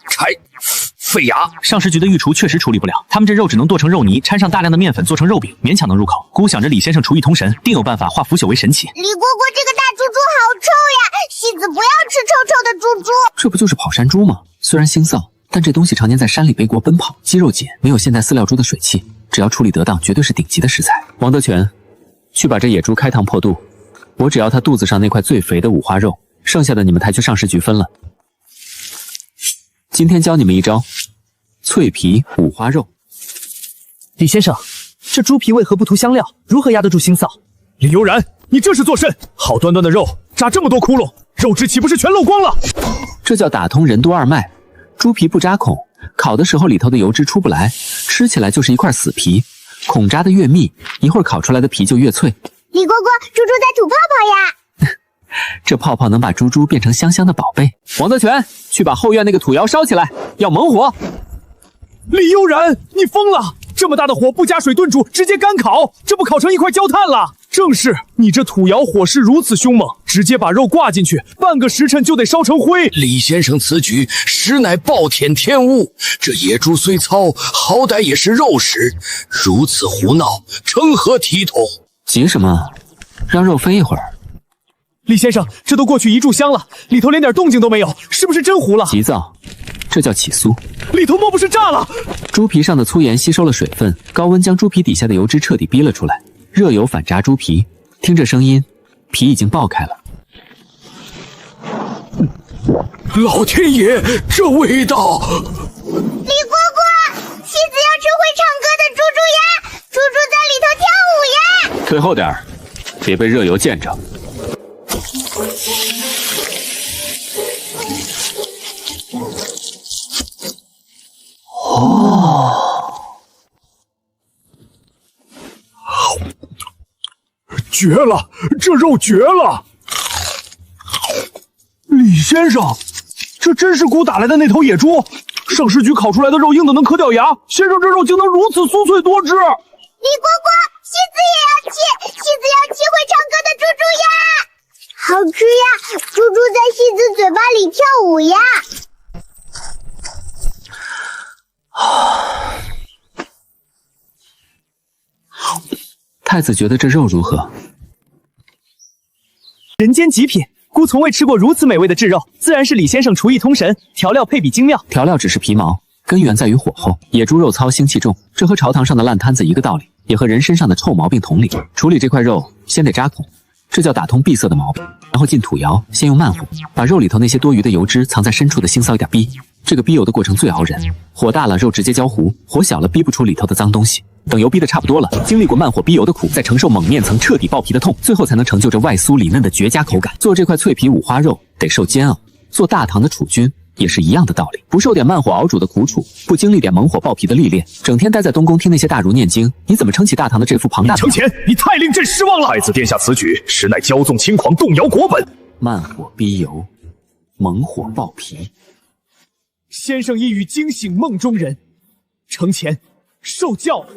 费牙。上食局的御厨确实处理不了，他们这肉只能剁成肉泥，掺上大量的面粉做成肉饼，勉强能入口。姑想着李先生厨艺通神，定有办法化腐朽为神奇。李蝈蝈，这个大猪猪好臭呀！戏子不要吃臭臭的猪猪。这不就是跑山猪吗？虽然腥臊，但这东西常年在山里背国奔跑，肌肉紧，没有现代饲料猪的水气，只要处理得当，绝对是顶级的食材。王德全，去把这野猪开膛破肚，我只要它肚子上那块最肥的五花肉，剩下的你们抬去上食局分了。今天教你们一招，脆皮五花肉。李先生，这猪皮为何不涂香料？如何压得住腥臊？李悠然，你这是作甚？好端端的肉，扎这么多窟窿，肉质岂不是全漏光了？这叫打通任督二脉。猪皮不扎孔，烤的时候里头的油脂出不来，吃起来就是一块死皮。孔扎的越密，一会儿烤出来的皮就越脆。李蝈蝈，猪猪在吐泡泡呀！这泡泡能把猪猪变成香香的宝贝。王德全，去把后院那个土窑烧起来，要猛火。李悠然，你疯了！这么大的火不加水炖煮，直接干烤，这不烤成一块焦炭了？正是，你这土窑火势如此凶猛，直接把肉挂进去，半个时辰就得烧成灰。李先生此举实乃暴殄天物。这野猪虽糙，好歹也是肉食，如此胡闹，成何体统？急什么？让肉飞一会儿。李先生，这都过去1炷香了，里头连点动静都没有，是不是真糊了？急躁，这叫起酥。里头莫不是炸了？猪皮上的粗盐吸收了水分，高温将猪皮底下的油脂彻底逼了出来。热油反炸猪皮，听这声音，皮已经爆开了。老天爷，这味道！李蝈蝈，戏子要吃会唱歌的猪猪呀！猪猪在里头跳舞呀！退后点儿，别被热油溅着。绝了，这肉绝了！李先生，这真是姑打来的那头野猪？上食局烤出来的肉硬的能磕掉牙，先生这肉竟能如此酥脆多汁。李蝈蝈，戏子也要吃，戏子要吃会唱歌的猪猪呀！好吃呀，猪猪在戏子嘴巴里跳舞呀！太子觉得这肉如何？人间极品，姑从未吃过如此美味的炙肉，自然是李先生厨艺通神，调料配比精妙。调料只是皮毛，根源在于火候。野猪肉糙，腥气重，这和朝堂上的烂摊子一个道理，也和人身上的臭毛病同理。处理这块肉，先得扎孔，这叫打通闭塞的毛病。然后进土窑，先用慢火，把肉里头那些多余的油脂藏在深处的腥臊一点逼。这个逼油的过程最熬人，火大了肉直接焦糊，火小了逼不出里头的脏东西。等油逼得差不多了，经历过慢火逼油的苦，再承受猛面层彻底爆皮的痛，最后才能成就这外酥里嫩的绝佳口感。做这块脆皮五花肉得受煎熬，做大唐的储君也是一样的道理，不受点慢火熬煮的苦楚，不经历点猛火爆皮的历练，整天待在东宫听那些大儒念经，你怎么撑起大唐的这副庞大的？程前，你太令朕失望了！太子殿下此举实乃骄纵轻狂，动摇国本。慢火逼油，猛火爆皮。先生一语惊醒梦中人，程前受教了。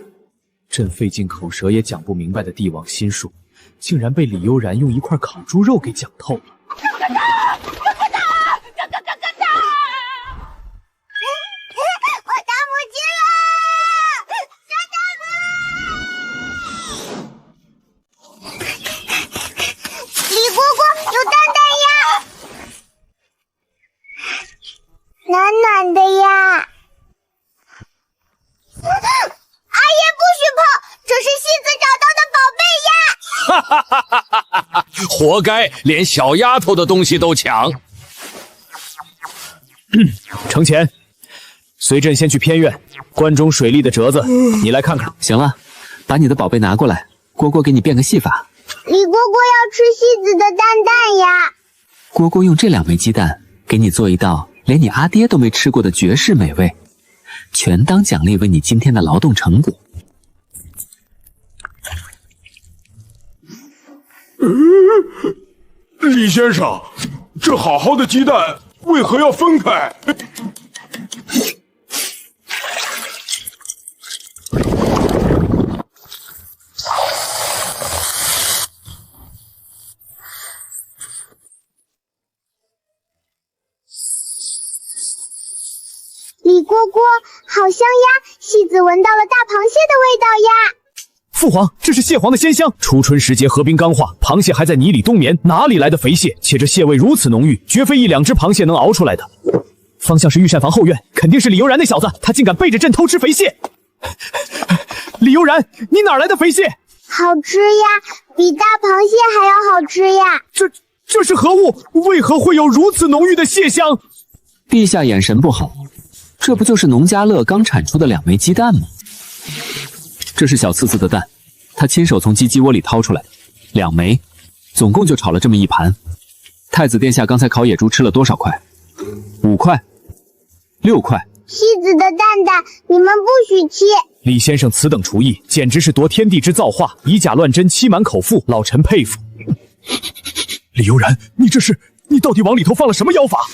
朕费尽口舌也讲不明白的帝王心术，竟然被李悠然用一块烤猪肉给讲透了。我当母亲了！李蝈蝈有蛋蛋呀，暖暖的呀。阿爷不许碰，这是戏子找到的宝贝呀！哈哈哈哈哈哈！活该，连小丫头的东西都抢。程前，随朕先去偏院，关中水利的折子，你来看看。行了，把你的宝贝拿过来，蝈蝈给你变个戏法。李蝈蝈要吃戏子的蛋蛋呀！蝈蝈用这2枚鸡蛋给你做一道连你阿爹都没吃过的绝世美味，全当奖励为你今天的劳动成果。李先生，这好好的鸡蛋为何要分开？李蝈蝈，好香呀！戏子闻到了大螃蟹的味道呀！父皇，这是蟹黄的鲜香。初春时节，河冰刚化，螃蟹还在泥里冬眠，哪里来的肥蟹？且这蟹味如此浓郁，绝非1-2只螃蟹能熬出来的。方向是御膳房后院，肯定是李悠然那小子，他竟敢背着朕偷吃肥蟹。李悠然，你哪来的肥蟹？好吃呀，比大螃蟹还要好吃呀！这是何物？为何会有如此浓郁的蟹香？陛下眼神不好，这不就是农家乐刚产出的2枚鸡蛋吗？这是小刺刺的蛋，他亲手从鸡鸡窝里掏出来的，2枚，总共就炒了这么1盘。太子殿下刚才烤野猪吃了多少块？5块，6块。戏子的蛋蛋，你们不许吃！李先生此等厨艺，简直是夺天地之造化，以假乱真，欺瞒口腹，老臣佩服。李悠然，你到底往里头放了什么妖法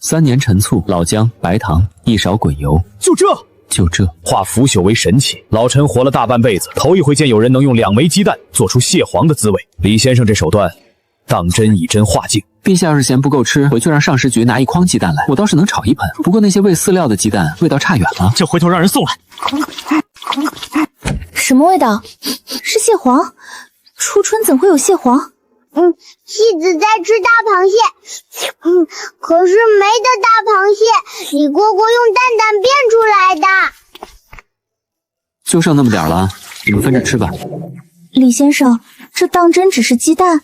？3年陈醋、老姜、白糖，1勺滚油，就这，化腐朽为神奇。老臣活了大半辈子，头一回见有人能用2枚鸡蛋做出蟹黄的滋味。李先生这手段，当真以真化境。陛下要是嫌不够吃，回去让上食局拿1筐鸡蛋来，我倒是能炒1盆。不过那些喂饲料的鸡蛋味道差远了，这回头让人送来。什么味道？是蟹黄？初春怎会有蟹黄？戏子在吃大螃蟹，可是没的大螃蟹，李蝈蝈用蛋蛋变出来的。就剩那么点了，你们分着吃吧。李先生，这当真只是鸡蛋？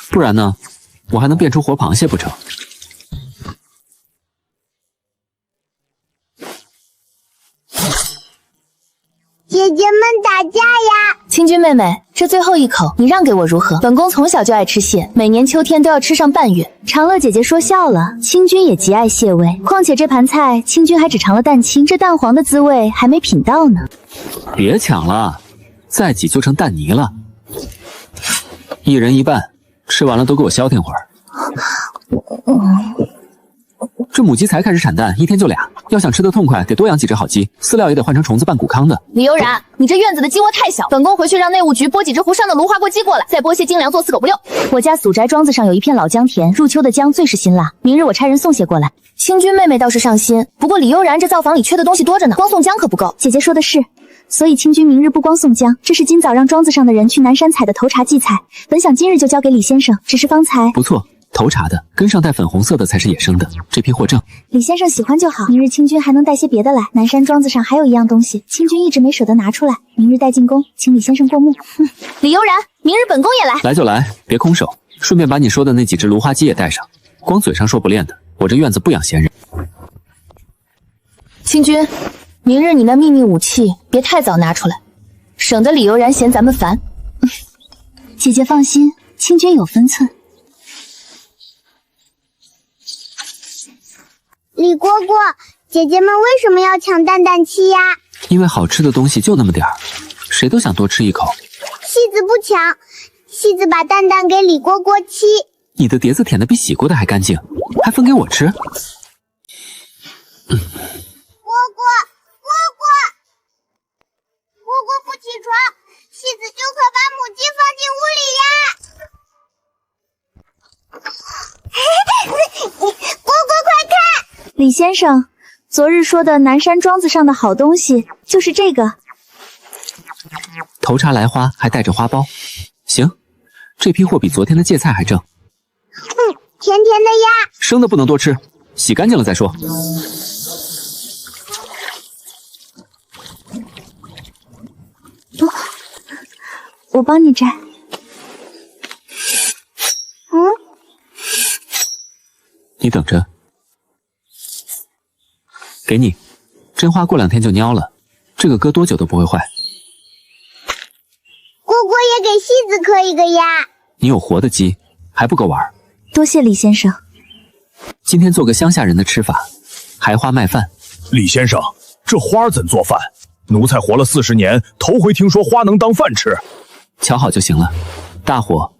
不然呢？我还能变出活螃蟹不成？姐姐们打架呀！清君妹妹，这最后一口你让给我如何？本宫从小就爱吃蟹，每年秋天都要吃上半月。长乐姐姐说笑了，清君也极爱蟹味，况且这盘菜清君还只尝了蛋清，这蛋黄的滋味还没品到呢。别抢了，再挤就成蛋泥了。1人1半，吃完了都给我消停会儿。这母鸡才开始产蛋，1天就2，要想吃得痛快，得多养几只好鸡，饲料也得换成虫子拌谷糠的。李悠然，你这院子的鸡窝太小，本宫回去让内务局拨几只湖上的芦花过鸡过来，再拨些精粮做4狗不溜。我家祖宅庄子上有一片老姜田，入秋的姜最是辛辣，明日我差人送些过来。清君妹妹倒是上心，不过李悠然这灶房里缺的东西多着呢，光送姜可不够。姐姐说的是，所以清君明日不光送姜，这是今早让庄子上的人去南山采的头茶荠菜，本想今日就交给李先生，只是方才不错。头茶的，根上带粉红色的才是野生的，这批货正。李先生喜欢就好，明日清君还能带些别的来。南山庄子上还有一样东西，清君一直没舍得拿出来，明日带进宫，请李先生过目。李悠然，明日本宫也来。来就来，别空手，顺便把你说的那几只芦花鸡也带上。光嘴上说不练的，我这院子不养闲人。清君，明日你那秘密武器别太早拿出来，省得李悠然嫌咱们烦。姐姐放心，清君有分寸。李蝈蝈，姐姐们为什么要抢蛋蛋期呀？因为好吃的东西就那么点儿，谁都想多吃一口。戏子不抢，戏子把蛋蛋给李蝈蝈期。你的碟子舔得比洗过的还干净，还分给我吃？蝈蝈，蝈蝈，蝈蝈不起床，戏子就可把母鸡放进屋里呀！蝈蝈快看！李先生，昨日说的南山庄子上的好东西就是这个。头茶来花还带着花苞，行，这批货比昨天的芥菜还正。甜甜的呀。生的不能多吃，洗干净了再说。我帮你摘。你等着。给你，真花过2天就蔫了，这个搁多久都不会坏。蝈蝈也给戏子磕一个呀。你有活的鸡，还不够玩？多谢李先生。今天做个乡下人的吃法，海花麦饭。李先生，这花怎做饭？奴才活了40年，头回听说花能当饭吃。瞧好就行了，大火。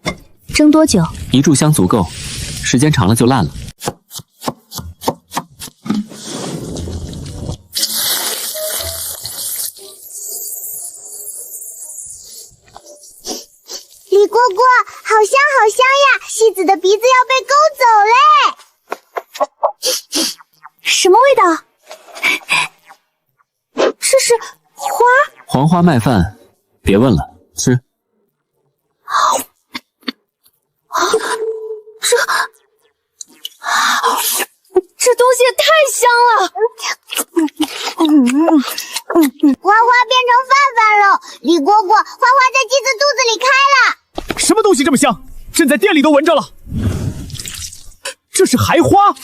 蒸多久？1炷香足够，时间长了就烂了。李蝈蝈，好香好香呀！戏子的鼻子要被勾走嘞！什么味道？这是花？黄花麦饭，别问了，吃。这东西也太香了！花花变成饭饭了，李蝈蝈，花花在鸡子肚子里开了。什么东西这么香？朕在店里都闻着了。这是海花，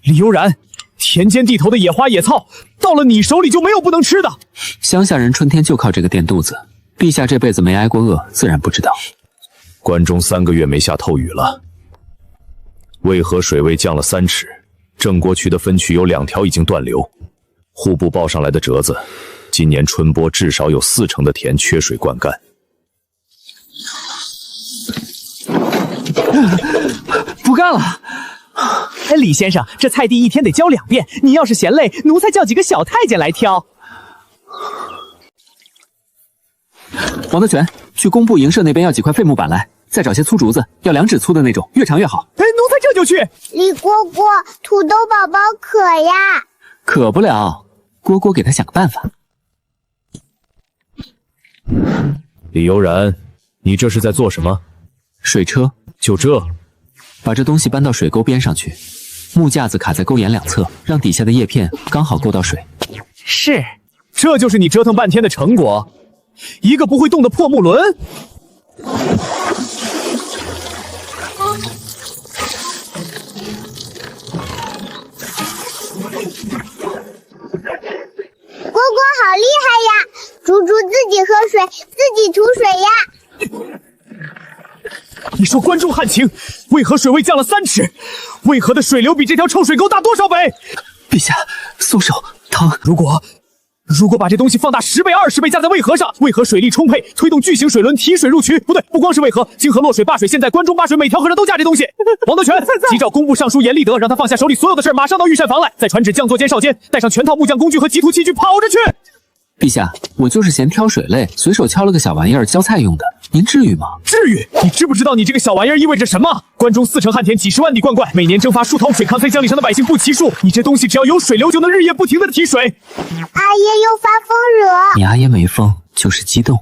李悠然，田间地头的野花野草，到了你手里就没有不能吃的。乡下人春天就靠这个垫肚子，陛下这辈子没挨过饿，自然不知道。关中3个月没下透雨了，渭河水位降了3尺，郑国渠的分渠有2条已经断流。户部报上来的折子，今年春播至少有40%的田缺水灌溉。不干了！李先生，这菜地1天得浇2遍，你要是嫌累，奴才叫几个小太监来挑。王德全，去工部营舍那边要几块废木板来，再找些粗竹子，要2指粗的那种，越长越好。奴才这就去。李蝈蝈，土豆宝宝渴呀！渴不了，蝈蝈给他想个办法。李悠然，你这是在做什么？水车。就这？把这东西搬到水沟边上去，木架子卡在沟沿2侧，让底下的叶片刚好够到水。是，这就是你折腾半天的成果，一个不会动的破木轮。蝈蝈好厉害呀！竹竹自己喝水，自己吐水呀！你说关中旱情，渭河水位降了3尺，渭河的水流比这条臭水沟大多少倍？陛下，松手，疼！如果把这东西放大10倍、20倍架在渭河上，渭河水力充沛，推动巨型水轮提水入渠。不对，不光是渭河，泾河落水、灞水，现在关中灞水每条河上都架这东西。王德全，急召工部尚书严立德，让他放下手里所有的事，马上到御膳房来，再传旨将座监少监，带上全套木匠工具和集图器具，跑着去。陛下，我就是嫌挑水累，随手敲了个小玩意儿浇菜用的，您至于吗？至于？你知不知道你这个小玩意儿意味着什么？关中4成旱田，几十万地灌溉，每年蒸发数桶水，抗塞江里上的百姓不齐数。你这东西只要有水流，就能日夜不停的提水。阿爷又发疯惹。你阿爷没疯，就是激动。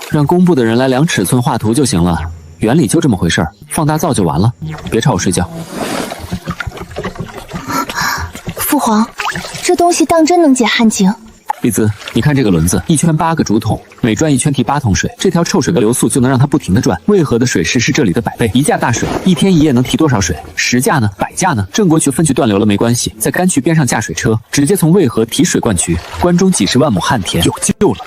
让工部的人来量尺寸画图就行了，原理就这么回事儿，放大造就完了。别吵我睡觉。父皇，这东西当真能解旱情？丽兹，你看这个轮子，一圈8个竹筒，每转一圈提8桶水，这条臭水的流速就能让它不停地转。渭河的水势是这里的100倍，一架大水1天1夜能提多少水？10架呢？100架呢？郑国渠分渠断流了没关系，在干渠边上架水车，直接从渭河提水灌渠，关中几十万亩旱田有救了。